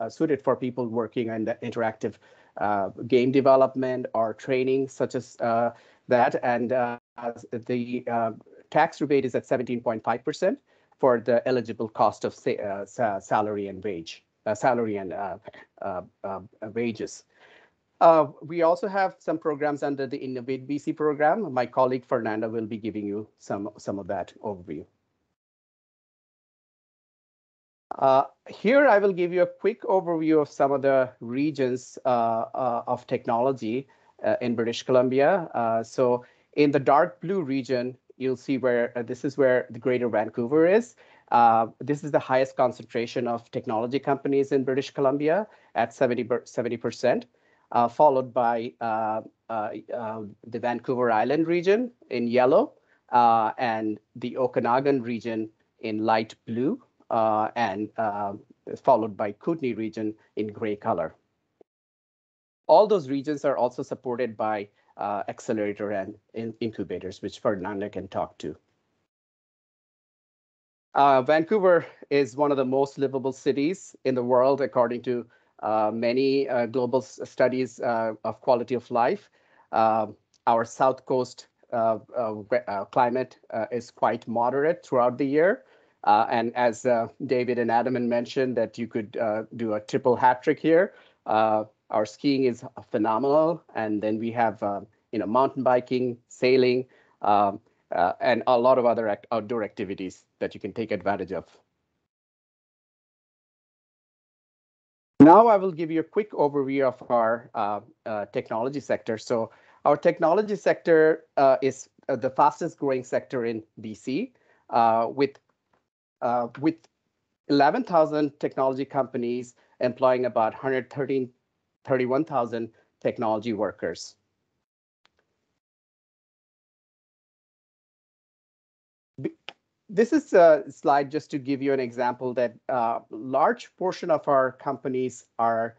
suited for people working in the interactive game development or training such as that. And the tax rebate is at 17.5% for the eligible cost of salary and wage, salary and wages. We also have some programs under the Innovate BC program. My colleague Fernando will be giving you some of that overview. Here I will give you a quick overview of some of the regions of technology in British Columbia. So in the dark blue region, you'll see where this is where the Greater Vancouver is. This is the highest concentration of technology companies in British Columbia at 70%. Followed by the Vancouver Island region in yellow and the Okanagan region in light blue and followed by Kootenay region in gray color. All those regions are also supported by accelerator and incubators, which Fernando can talk to. Vancouver is one of the most livable cities in the world, according to many global studies of quality of life. Our South Coast climate is quite moderate throughout the year. And as David and Adam mentioned, that you could do a triple hat trick here. Our skiing is phenomenal. And then we have mountain biking, sailing, and a lot of other outdoor activities that you can take advantage of. Now I will give you a quick overview of our technology sector. So our technology sector is the fastest growing sector in BC with 11,000 technology companies employing about 31,000 technology workers. This is a slide just to give you an example that large portion of our companies are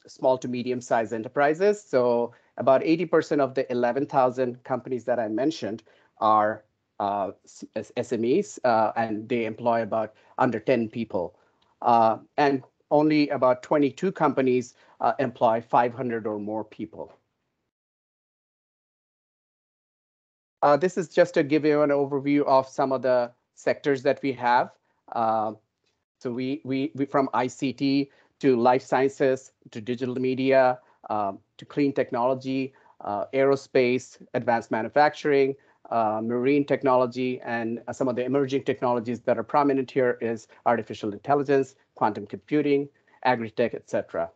small to medium-sized enterprises. So about 80% of the 11,000 companies that I mentioned are SMEs, and they employ about under 10 people. And only about 22 companies employ 500 or more people. This is just to give you an overview of some of the sectors that we have. So we from ICT to life sciences to digital media to clean technology, aerospace, advanced manufacturing, marine technology, and some of the emerging technologies that are prominent here is artificial intelligence, quantum computing, agri-tech, etc.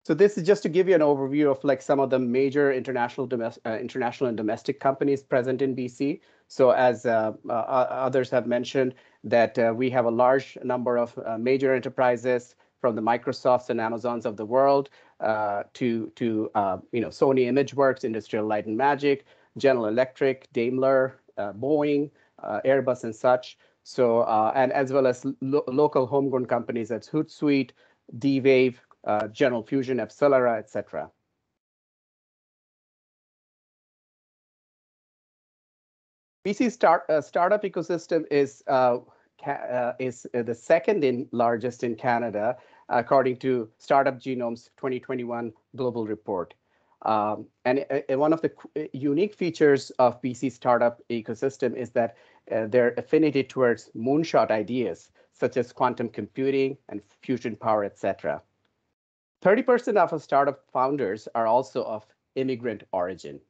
So this is just to give you an overview of like some of the major international and domestic companies present in BC. So as others have mentioned, that we have a large number of major enterprises from the Microsofts and Amazons of the world to Sony ImageWorks, Industrial Light and Magic, General Electric, Daimler, Boeing, Airbus, and such. So and as well as local homegrown companies as Hootsuite, D-Wave, General Fusion, Epsilera, etc. BC startup ecosystem is the second largest in Canada, according to Startup Genome's 2021 global report. And one of the unique features of BC startup ecosystem is that their affinity towards moonshot ideas, such as quantum computing and fusion power, etc. 30% of our startup founders are also of immigrant origin.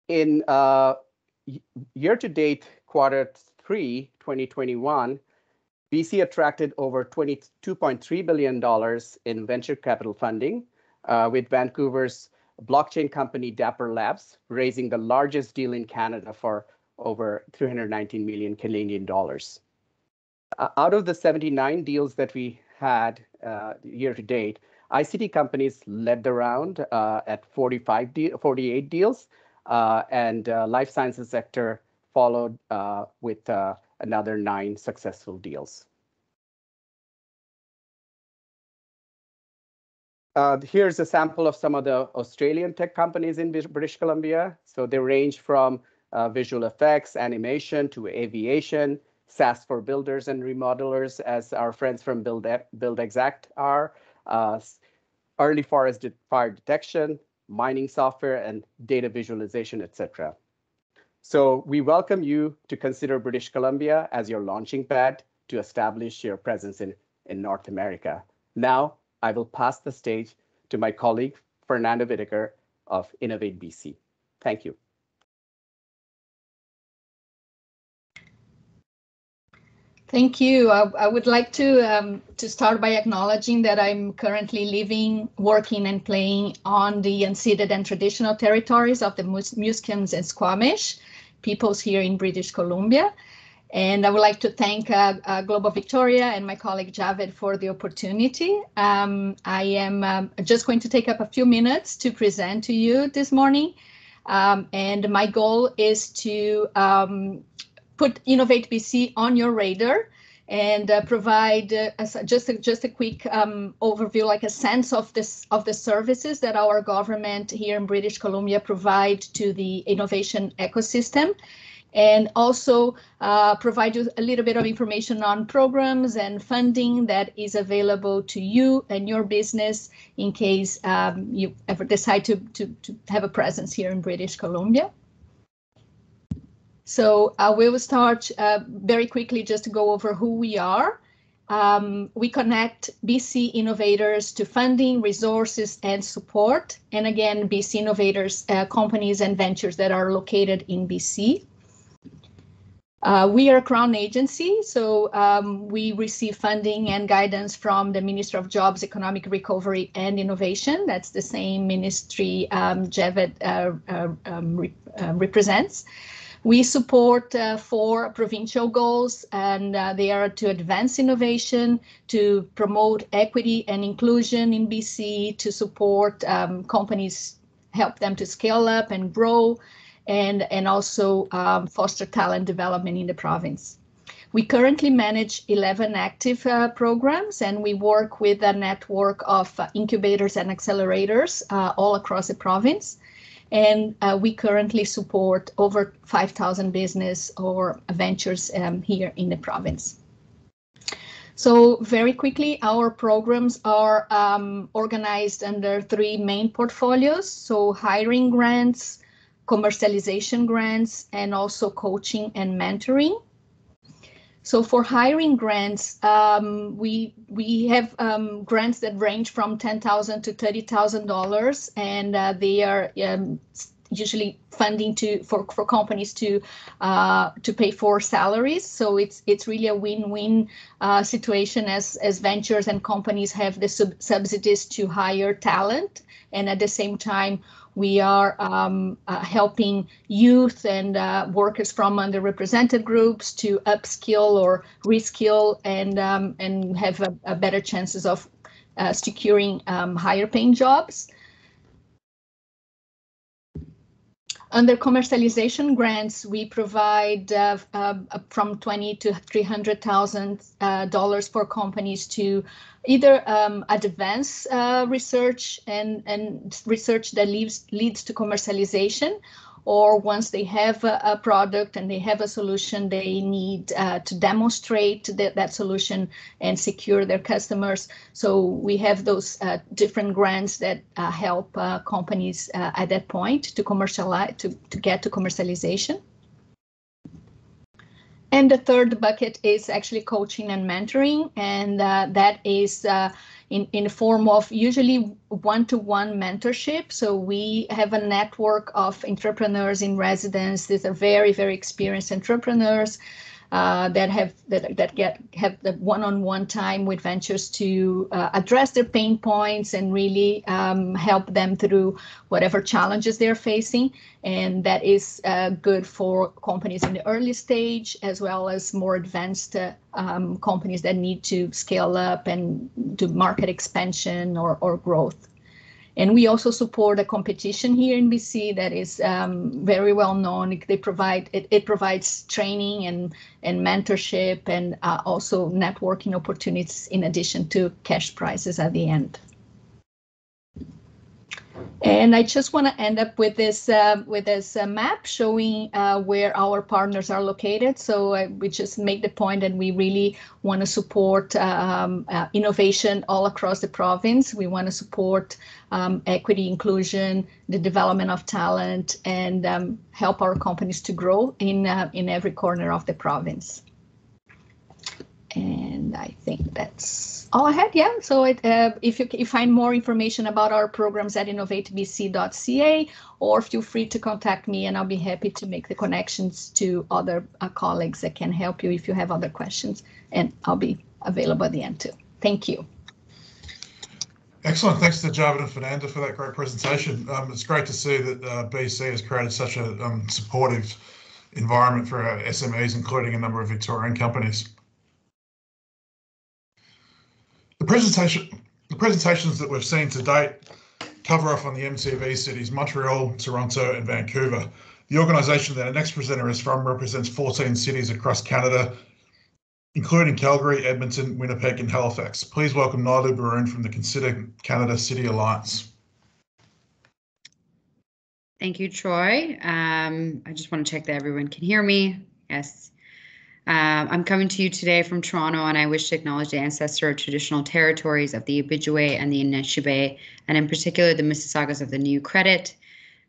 In year-to-date Q3 2021, BC attracted over $22.3 billion in venture capital funding, with Vancouver's blockchain company Dapper Labs raising the largest deal in Canada for over 319 million Canadian dollars. Out of the 79 deals that we had year to date, ICT companies led the round at 48 deals, and life sciences sector followed with another 9 successful deals. Here's a sample of some of the Australian tech companies in British Columbia. So they range from visual effects, animation, to aviation, SaaS for builders and remodelers, as our friends from Build Exact are, early forest fire detection, mining software, and data visualization, etc. So we welcome you to consider British Columbia as your launching pad to establish your presence in North America. Now, I will pass the stage to my colleague, Fernando Vitiger of Innovate BC. Thank you. Thank you. I would like to start by acknowledging that I'm currently living, working, and playing on the unceded and traditional territories of the Musqueams and Squamish peoples here in British Columbia. And I would like to thank Global Victoria and my colleague Javed for the opportunity. I am just going to take up a few minutes to present to you this morning. And my goal is to put Innovate BC on your radar and provide just a quick overview, like a sense of the services that our government here in British Columbia provide to the innovation ecosystem. And also provide you a little bit of information on programs and funding that is available to you and your business in case you ever decide to have a presence here in British Columbia. So we will start very quickly just to go over who we are. We connect BC innovators to funding, resources, and support. And again, BC innovators, companies and ventures that are located in BC. We are a Crown agency, so we receive funding and guidance from the Minister of Jobs, Economic Recovery and Innovation. That's the same ministry Javed represents. We support 4 provincial goals, and they are to advance innovation, to promote equity and inclusion in BC, to support companies, help them to scale up and grow, and also foster talent development in the province. We currently manage 11 active programs, and we work with a network of incubators and accelerators all across the province. And we currently support over 5,000 business or ventures here in the province. So very quickly, our programs are organized under 3 main portfolios. So hiring grants, commercialization grants, and also coaching and mentoring. So for hiring grants, we have grants that range from $10,000 to $30,000, and they are usually funding for companies to pay for salaries. So it's really a win-win situation as ventures and companies have the subsidies to hire talent, and at the same time we are helping youth and workers from underrepresented groups to upskill or reskill and have a better chances of securing higher paying jobs. Under commercialization grants, we provide from $20,000 to $300,000 for companies to either advance research and research that leads to commercialization, or once they have a product and they have a solution, they need to demonstrate that solution and secure their customers. So we have those different grants that help companies at that point to commercialize, to get to commercialization. And the third bucket is actually coaching and mentoring, and that is in the form of usually one-to-one mentorship. So we have a network of entrepreneurs in residence. These are very, very experienced entrepreneurs that have the one-on-one time with ventures to address their pain points and really help them through whatever challenges they're facing. And that is good for companies in the early stage, as well as more advanced companies that need to scale up and do market expansion or growth. And we also support a competition here in BC that is very well known. They provide it provides training and mentorship and also networking opportunities in addition to cash prizes at the end. And I just want to end up with this map showing where our partners are located. So we just make the point that we really want to support innovation all across the province. We want to support equity, inclusion, the development of talent, and help our companies to grow in every corner of the province. And I think that's all I had. Yeah. So if you find more information about our programs at innovatebc.ca, or feel free to contact me, and I'll be happy to make the connections to other colleagues that can help you if you have other questions. And I'll be available at the end too. Thank you. Excellent. Thanks to Javid and Fernando for that great presentation. It's great to see that BC has created such a supportive environment for our SMEs, including a number of Victorian companies. The presentations that we've seen to date cover off on the MCV cities, Montreal, Toronto and Vancouver. The organisation that our next presenter is from represents 14 cities across Canada, including Calgary, Edmonton, Winnipeg and Halifax. Please welcome Nailu Baroon from the Consider Canada City Alliance. Thank you, Troy. I just want to check that everyone can hear me. Yes. I'm coming to you today from Toronto, and I wish to acknowledge the ancestral traditional territories of the Ojibwe and the Anishinaabe, and in particular the Mississaugas of the New Credit,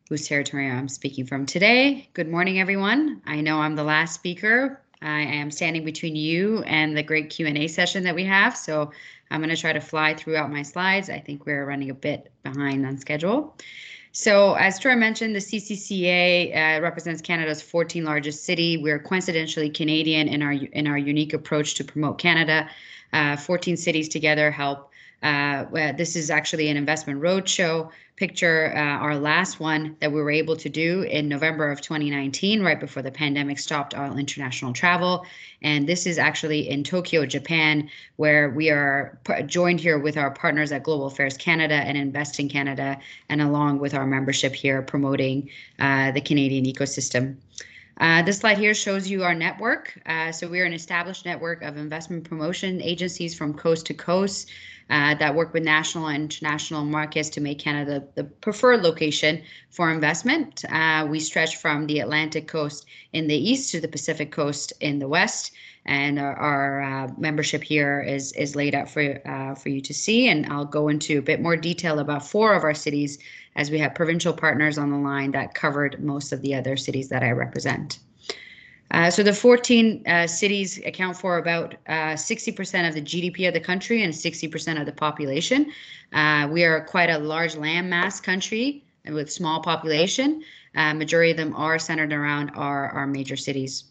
whose territory I'm speaking from today. Good morning, everyone. I know I'm the last speaker. I am standing between you and the great Q&A session that we have, so I'm going to try to fly throughout my slides. I think we're running a bit behind on schedule. So as Troy mentioned, the CCCA represents Canada's 14th largest city. We're coincidentally Canadian in our unique approach to promote Canada. 14 cities together help. This is actually an investment roadshow picture, our last one that we were able to do in November of 2019, right before the pandemic stopped all international travel. And this is actually in Tokyo, Japan, where we are joined here with our partners at Global Affairs Canada and Invest in Canada, and along with our membership here promoting the Canadian ecosystem. This slide here shows you our network. So we are an established network of investment promotion agencies from coast to coast that work with national and international markets to make Canada the preferred location for investment. We stretch from the Atlantic coast in the east to the Pacific coast in the west, and our membership here is laid out for you to see. And I'll go into a bit more detail about 4 of our cities, as we have provincial partners on the line that covered most of the other cities that I represent. So the 14 cities account for about 60% of the GDP of the country and 60% of the population. We are quite a large landmass country with small population. Majority of them are centered around our major cities.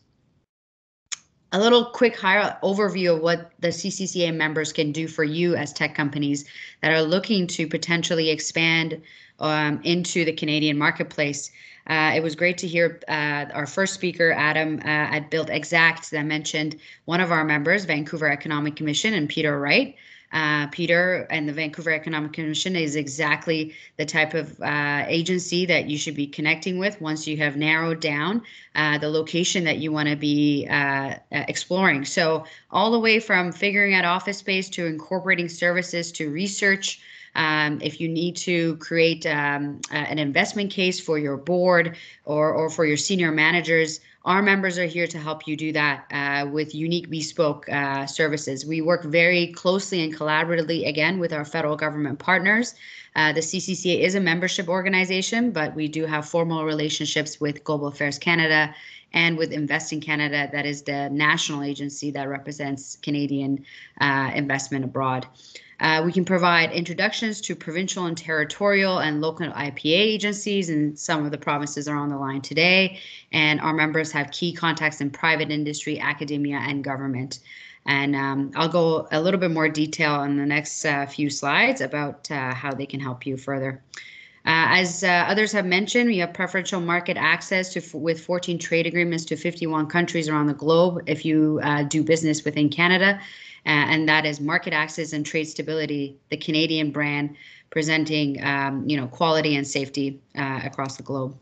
A little quick higher overview of what the CCCA members can do for you as tech companies that are looking to potentially expand into the Canadian marketplace. It was great to hear our first speaker, Adam, at Build Exact, that mentioned one of our members, Vancouver Economic Commission, and Peter Wright. Peter and the Vancouver Economic Commission is exactly the type of agency that you should be connecting with once you have narrowed down the location that you want to be exploring. So all the way from figuring out office space to incorporating services to research. If you need to create an investment case for your board or for your senior managers, our members are here to help you do that with unique bespoke services. We work very closely and collaboratively, again, with our federal government partners. The CCCA is a membership organization, but we do have formal relationships with Global Affairs Canada and with Invest in Canada, that is the national agency that represents Canadian investment abroad. We can provide introductions to provincial and territorial and local IPA agencies, and some of the provinces are on the line today. And our members have key contacts in private industry, academia, and government. And I'll go a little bit more detail in the next few slides about how they can help you further. As others have mentioned, we have preferential market access with 14 trade agreements to 51 countries around the globe if you do business within Canada. And that is market access and trade stability, the Canadian brand presenting quality and safety across the globe.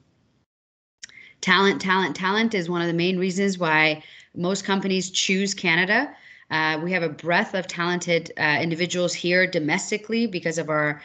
Talent is one of the main reasons why most companies choose Canada. We have a breadth of talented individuals here domestically because of our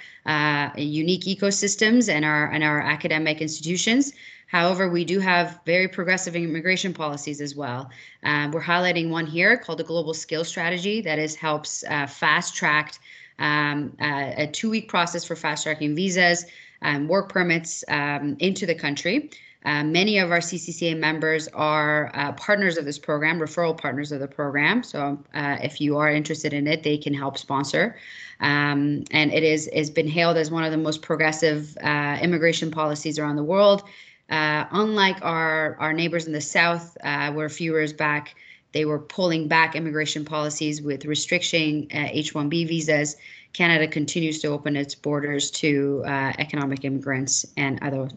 unique ecosystems and our academic institutions. However, we do have very progressive immigration policies as well. We're highlighting one here called the Global Skills Strategy that helps fast-track a 2-week process for fast-tracking visas and work permits into the country. Many of our CCCA members are partners of this program, referral partners of the program. So if you are interested in it, they can help sponsor. And it has been hailed as one of the most progressive immigration policies around the world. Unlike our neighbors in the South, where a few years back, they were pulling back immigration policies with restricting H-1B visas, Canada continues to open its borders to economic immigrants and other.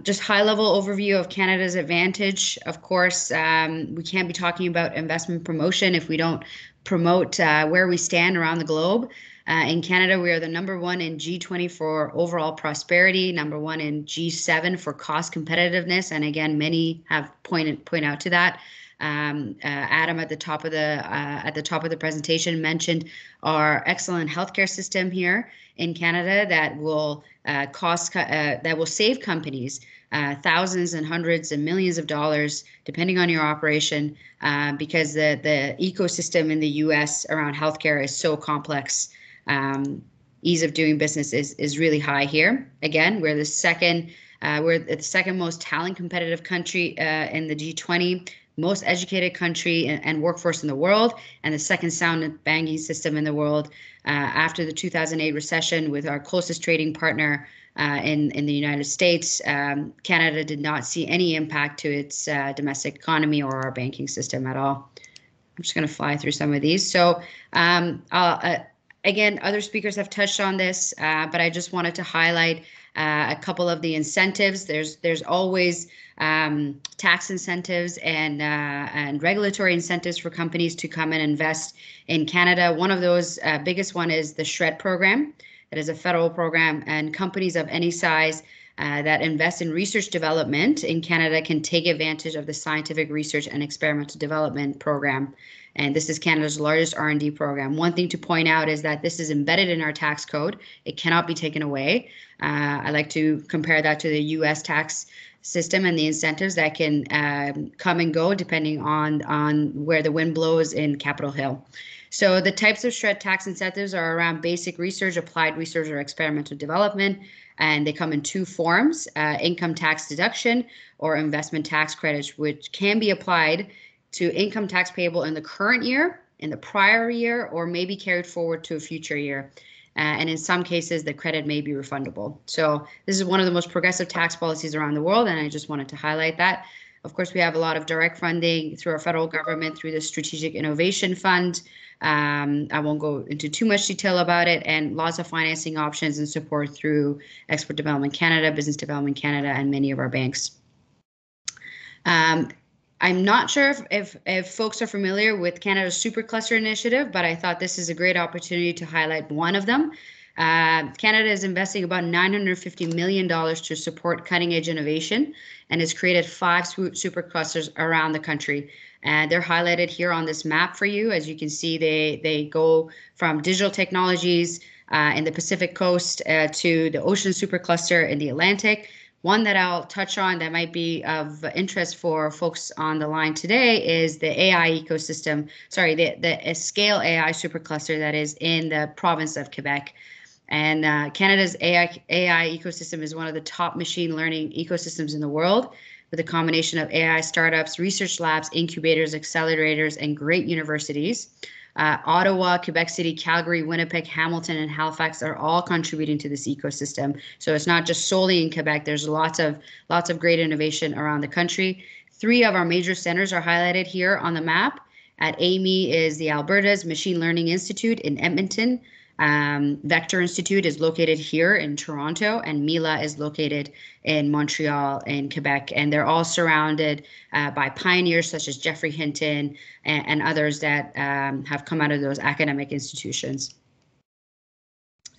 Just high-level overview of Canada's advantage. Of course, we can't be talking about investment promotion if we don't promote where we stand around the globe. In Canada, we are the #1 in G20 for overall prosperity, #1 in G7 for cost competitiveness, and again, many have point out to that. Adam at the top of the presentation mentioned our excellent healthcare system here in Canada that will save companies thousands and hundreds and millions of dollars, depending on your operation, because the ecosystem in the U.S. around healthcare is so complex. Ease of doing business is really high here. Again, we're the second most talent competitive country in the G20, most educated country and workforce in the world, and the second sound banking system in the world. After the 2008 recession, with our closest trading partner in the United States, Canada did not see any impact to its domestic economy or our banking system at all. I'm just going to fly through some of these. So again, other speakers have touched on this, but I just wanted to highlight a couple of the incentives. There's always tax incentives and regulatory incentives for companies to come and invest in Canada. One of those biggest one is the SHRED program. That is a federal program, and companies of any size that invest in research development in Canada can take advantage of the Scientific Research and Experimental Development Program. And this is Canada's largest R&D program. One thing to point out is that this is embedded in our tax code. It cannot be taken away. I like to compare that to the U.S. tax system and the incentives that can come and go depending on where the wind blows in Capitol Hill. So the types of SHRED tax incentives are around basic research, applied research, or experimental development, and they come in 2 forms, income tax deduction or investment tax credits, which can be applied to income tax payable in the current year, in the prior year, or maybe carried forward to a future year. And in some cases, the credit may be refundable. So this is one of the most progressive tax policies around the world, and I just wanted to highlight that. Of course, we have a lot of direct funding through our federal government, through the Strategic Innovation Fund. I won't go into too much detail about it, and lots of financing options and support through Export Development Canada, Business Development Canada, and many of our banks. I'm not sure if folks are familiar with Canada's Supercluster Initiative, but I thought this is a great opportunity to highlight one of them. Canada is investing about $950 million to support cutting-edge innovation, and has created 5 superclusters around the country. And they're highlighted here on this map for you. As you can see, they go from digital technologies in the Pacific Coast to the Ocean Supercluster in the Atlantic. One that I'll touch on that might be of interest for folks on the line today is the AI ecosystem, the Scale AI Supercluster that is in the province of Quebec. And Canada's AI ecosystem is one of the top machine learning ecosystems in the world, with a combination of AI startups, research labs, incubators, accelerators, and great universities. Ottawa, Quebec City, Calgary, Winnipeg, Hamilton, and Halifax are all contributing to this ecosystem. So it's not just solely in Quebec. There's lots of great innovation around the country. 3 of our major centers are highlighted here on the map. At AMI is the Alberta's Machine Learning Institute in Edmonton. Vector Institute is located here in Toronto, and Mila is located in Montreal in Quebec. And they're all surrounded by pioneers such as Jeffrey Hinton and others that have come out of those academic institutions.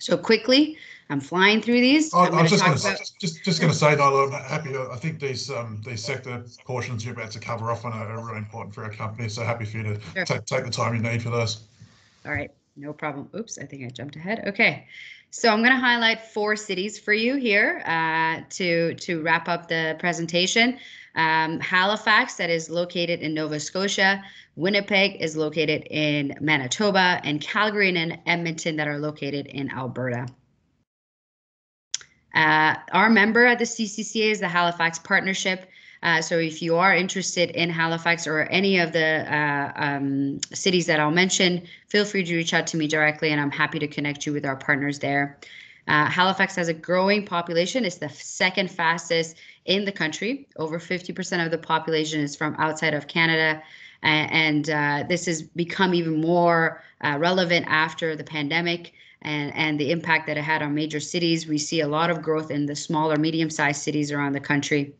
So quickly, I'm flying through these. I was just going to say, Nyla, I'm happy. I think these sector portions you're about to cover off on are really important for our company. So happy for you to take the time you need for those. All right, no problem. Oops, I think I jumped ahead. Okay, so I'm going to highlight 4 cities for you here to wrap up the presentation. Halifax, that is located in Nova Scotia. Winnipeg is located in Manitoba, and Calgary and Edmonton that are located in Alberta. Our member at the CCCA is the Halifax Partnership. So if you are interested in Halifax or any of the cities that I'll mention, feel free to reach out to me directly, and I'm happy to connect you with our partners there. Halifax has a growing population. It's the second fastest in the country. Over 50% of the population is from outside of Canada. And this has become even more relevant after the pandemic and the impact that it had on major cities. We see a lot of growth in the smaller, medium-sized cities around the country.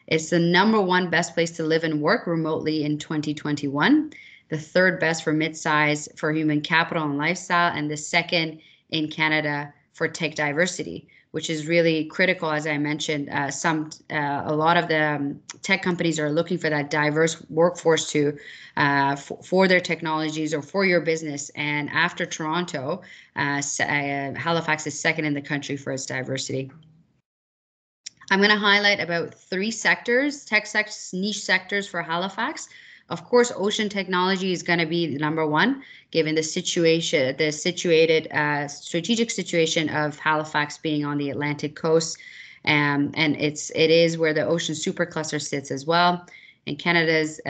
It's the #1 best place to live and work remotely in 2021, the 3rd best for mid-size for human capital and lifestyle, and the 2nd in Canada for tech diversity, which is really critical. As I mentioned, a lot of the tech companies are looking for that diverse workforce for their technologies or for your business. And after Toronto, Halifax is 2nd in the country for its diversity. I'm going to highlight about 3 sectors, niche sectors for Halifax. Of course, ocean technology is going to be the #1, given the strategic situation of Halifax being on the Atlantic coast, and it is where the ocean supercluster sits as well. And Canada's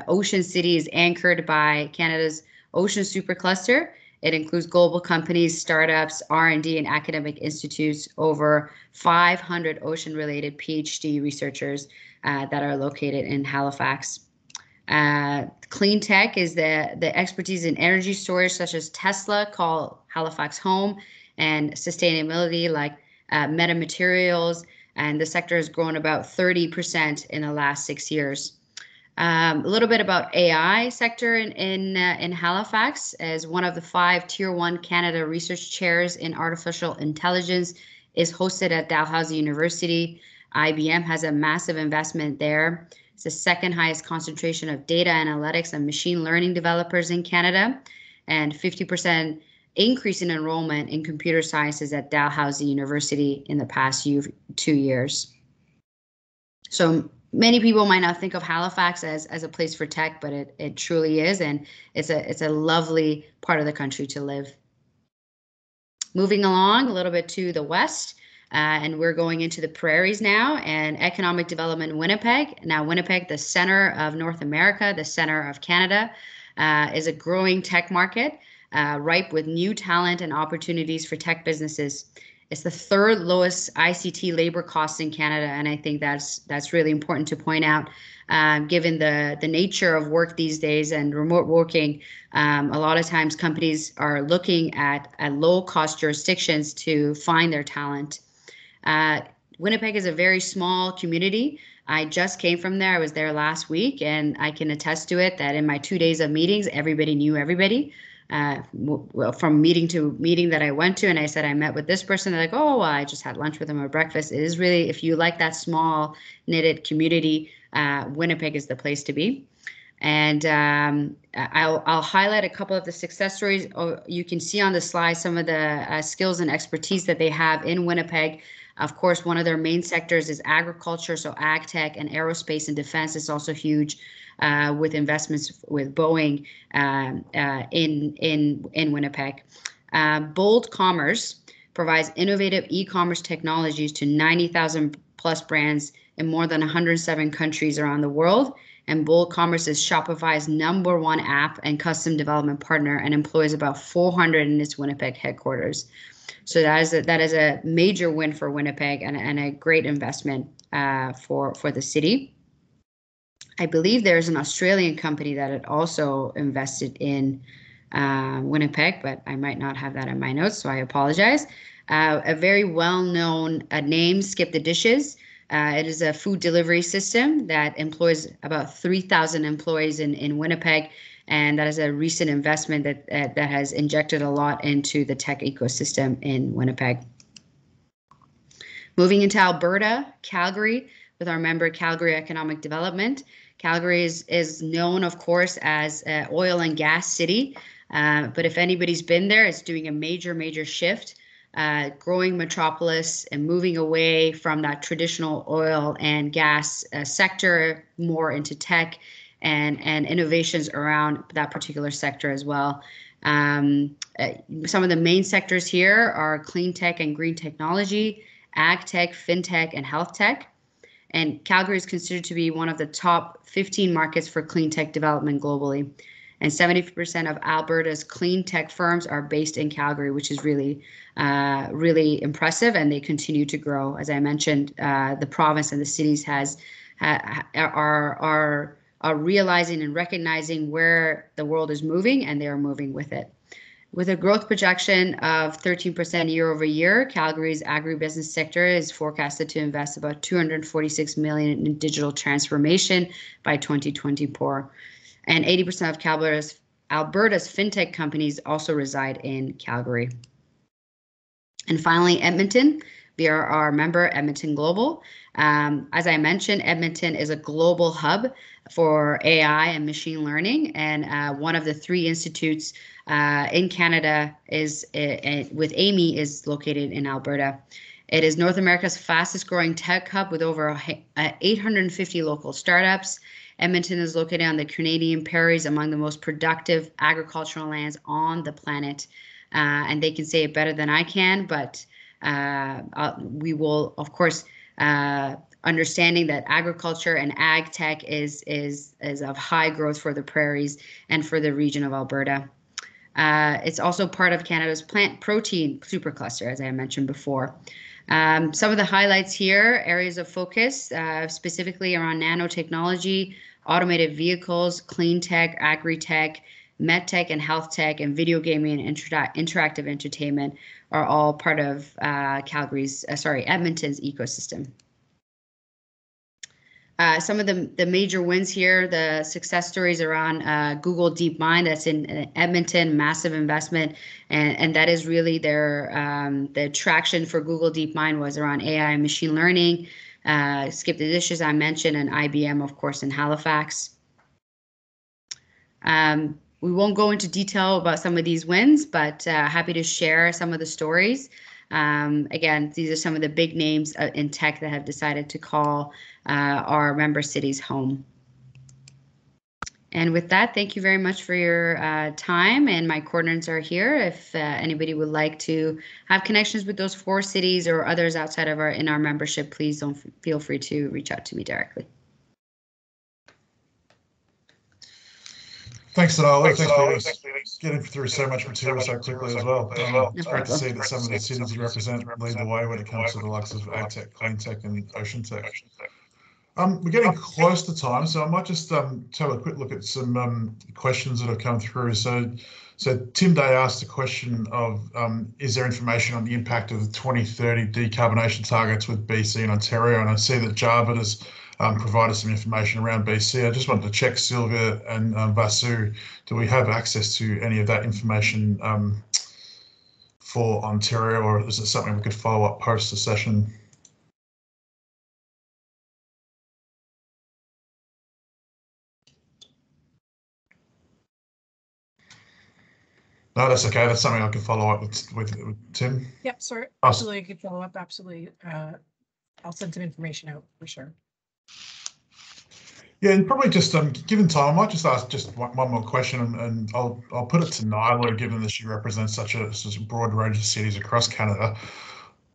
ocean city is anchored by Canada's ocean supercluster. It includes global companies, startups, R&D, and academic institutes, over 500 ocean-related PhD researchers that are located in Halifax. Clean tech is the expertise in energy storage, such as Tesla, call Halifax home, and sustainability like metamaterials, and the sector has grown about 30% in the last 6 years. A little bit about AI sector in Halifax, as one of the 5 Tier 1 Canada research chairs in artificial intelligence is hosted at Dalhousie University. IBM has a massive investment there. It's the 2nd highest concentration of data analytics and machine learning developers in Canada, and 50% increase in enrollment in computer sciences at Dalhousie University in the past 2 years. So many people might not think of Halifax as a place for tech, but it truly is, and it's a lovely part of the country to live. Moving along a little bit to the west, and we're going into the prairies now, and economic development in Winnipeg. Now, Winnipeg, the center of North America, the center of Canada, is a growing tech market, ripe with new talent and opportunities for tech businesses. It's the 3rd lowest ICT labor costs in Canada, and I think that's really important to point out, given the nature of work these days and remote working. A lot of times companies are looking at low-cost jurisdictions to find their talent. Winnipeg is a very small community. I just came from there. I was there last week, and I can attest to it that in my 2 days of meetings, everybody knew everybody. Well, from meeting to meeting that I went to, and I said I met with this person, they're like, oh, well, I just had lunch with them or breakfast. It is really, if you like that small knitted community, Winnipeg is the place to be. And I'll highlight a couple of the success stories. You can see on the slide some of the skills and expertise that they have in Winnipeg. Of course, one of their main sectors is agriculture, so ag tech, and aerospace and defense is also huge, with investments with Boeing in Winnipeg. Bold Commerce provides innovative e-commerce technologies to 90,000 plus brands in more than 107 countries around the world. And Bold Commerce is Shopify's #1 app and custom development partner, and employs about 400 in its Winnipeg headquarters. So that is a major win for Winnipeg, and a great investment for the city. I believe there's an Australian company that had also invested in Winnipeg, but I might not have that in my notes, so I apologize. A very well-known name, Skip the Dishes. It is a food delivery system that employs about 3,000 employees in Winnipeg, and that is a recent investment that has injected a lot into the tech ecosystem in Winnipeg. Moving into Alberta, Calgary, with our member Calgary Economic Development. Calgary is known, of course, as an oil and gas city, but if anybody's been there, it's doing a major shift, growing metropolis and moving away from that traditional oil and gas sector, more into tech and innovations around that particular sector as well. Some of the main sectors here are clean tech and green technology, ag tech, fintech, and health tech. And Calgary is considered to be one of the top 15 markets for clean tech development globally. And 70% of Alberta's clean tech firms are based in Calgary, which is really impressive, and they continue to grow. As I mentioned, the province and the cities are realizing and recognizing where the world is moving, and they are moving with it. With a growth projection of 13% year over year, Calgary's agribusiness sector is forecasted to invest about $246 million in digital transformation by 2024. And 80% of Alberta's fintech companies also reside in Calgary. And finally, Edmonton, via our member Edmonton Global. As I mentioned, Edmonton is a global hub for AI and machine learning, and one of the 3 institutes in Canada with AMI is located in Alberta. It is North America's fastest growing tech hub with over 850 local startups. Edmonton is located on the Canadian prairies, among the most productive agricultural lands on the planet. And they can say it better than I can, but we will, of course, understanding that agriculture and ag tech is of high growth for the prairies and for the region of Alberta. It's also part of Canada's plant protein supercluster, as I mentioned before. Some of the highlights here, areas of focus, specifically around nanotechnology, automated vehicles, clean tech, agri-tech, medtech and health tech, and video gaming and interactive entertainment are all part of Edmonton's ecosystem. Some of the major wins here, the success stories around Google DeepMind, that's in Edmonton, massive investment, and that is really the traction for Google DeepMind was around AI and machine learning. Skip the Dishes I mentioned, and IBM, of course, in Halifax. We won't go into detail about some of these wins, but happy to share some of the stories. Again, these are some of the big names in tech that have decided to call our member cities home. And with that, thank you very much for your time, and my coordinates are here. If anybody would like to have connections with those 4 cities or others outside of our membership, please don't feel free to reach out to me directly. Thanks, Fernando. Thanks for getting through so much material so quickly as well. It's great to see that some of the cities you represent lead the way when it comes to the likes of ag tech, clean tech, and ocean tech. We're getting close to time, so I might just have a quick look at some questions that have come through. So Tim Day asked a question of, is there information on the impact of the 2030 decarbonation targets with BC and Ontario? And I see that Jarvid has provided some information around BC. I just wanted to check, Sylvia and Vasu, do we have access to any of that information for Ontario, or is it something we could follow up post the session? No, that's okay. That's something I can follow up with Tim. Yep, sorry. Absolutely, I could follow up. Absolutely. I'll send some information out for sure. Yeah, and probably just given time, I might just ask just one more question, and I'll put it to Nyla, given that she represents such a broad range of cities across Canada.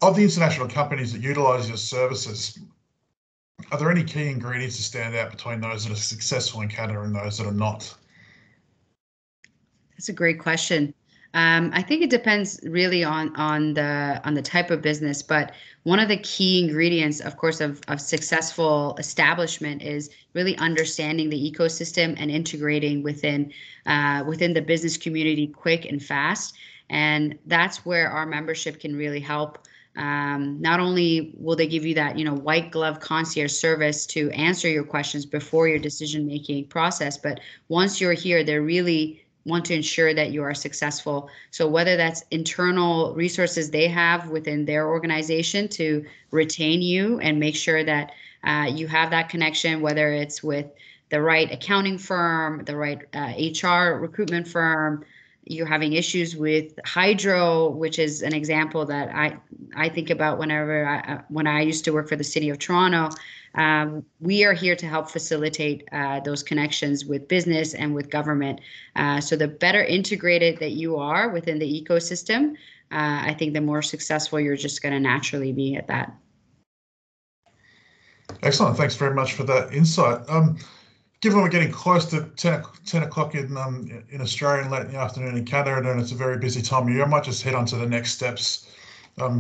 Of the international companies that utilise your services, are there any key ingredients to stand out between those that are successful in Canada and those that are not? That's a great question. I think it depends really on the type of business, but one of the key ingredients, of course, of successful establishment is really understanding the ecosystem and integrating within the business community quick and fast. And that's where our membership can really help. Not only will they give you that, white glove concierge service to answer your questions before your decision-making process, but once you're here, they're really want to ensure that you are successful. So whether that's internal resources they have within their organization to retain you and make sure that you have that connection, whether it's with the right accounting firm, the right HR recruitment firm, you're having issues with hydro, which is an example that I think about whenever when I used to work for the City of Toronto. We are here to help facilitate those connections with business and with government. So the better integrated that you are within the ecosystem, I think the more successful you're just going to naturally be at that. Excellent. Thanks very much for that insight. Given we're getting close to 10 o'clock in Australia and late in the afternoon in Canada, and it's a very busy time of year, I might just head on to the next steps. Sorry,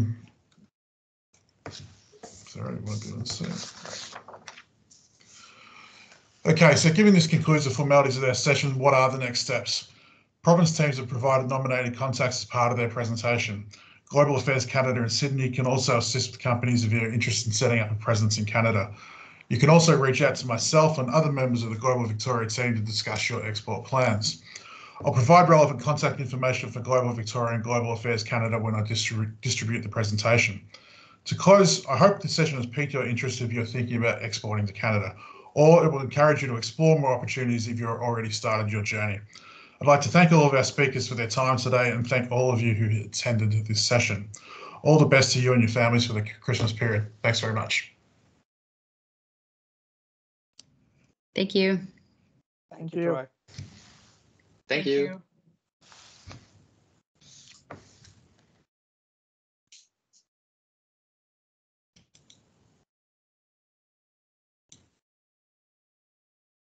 won't be able to see. Okay, so given this concludes the formalities of our session, what are the next steps? Province teams have provided nominated contacts as part of their presentation. Global Affairs Canada and Sydney can also assist with companies if you're interested in setting up a presence in Canada. You can also reach out to myself and other members of the Global Victoria team to discuss your export plans. I'll provide relevant contact information for Global Victoria and Global Affairs Canada when I distribute the presentation. To close, I hope this session has piqued your interest if you're thinking about exporting to Canada, or it will encourage you to explore more opportunities if you've already started your journey. I'd like to thank all of our speakers for their time today and thank all of you who attended this session. All the best to you and your families for the Christmas period. Thanks very much. Thank you. Thank you. Thank you.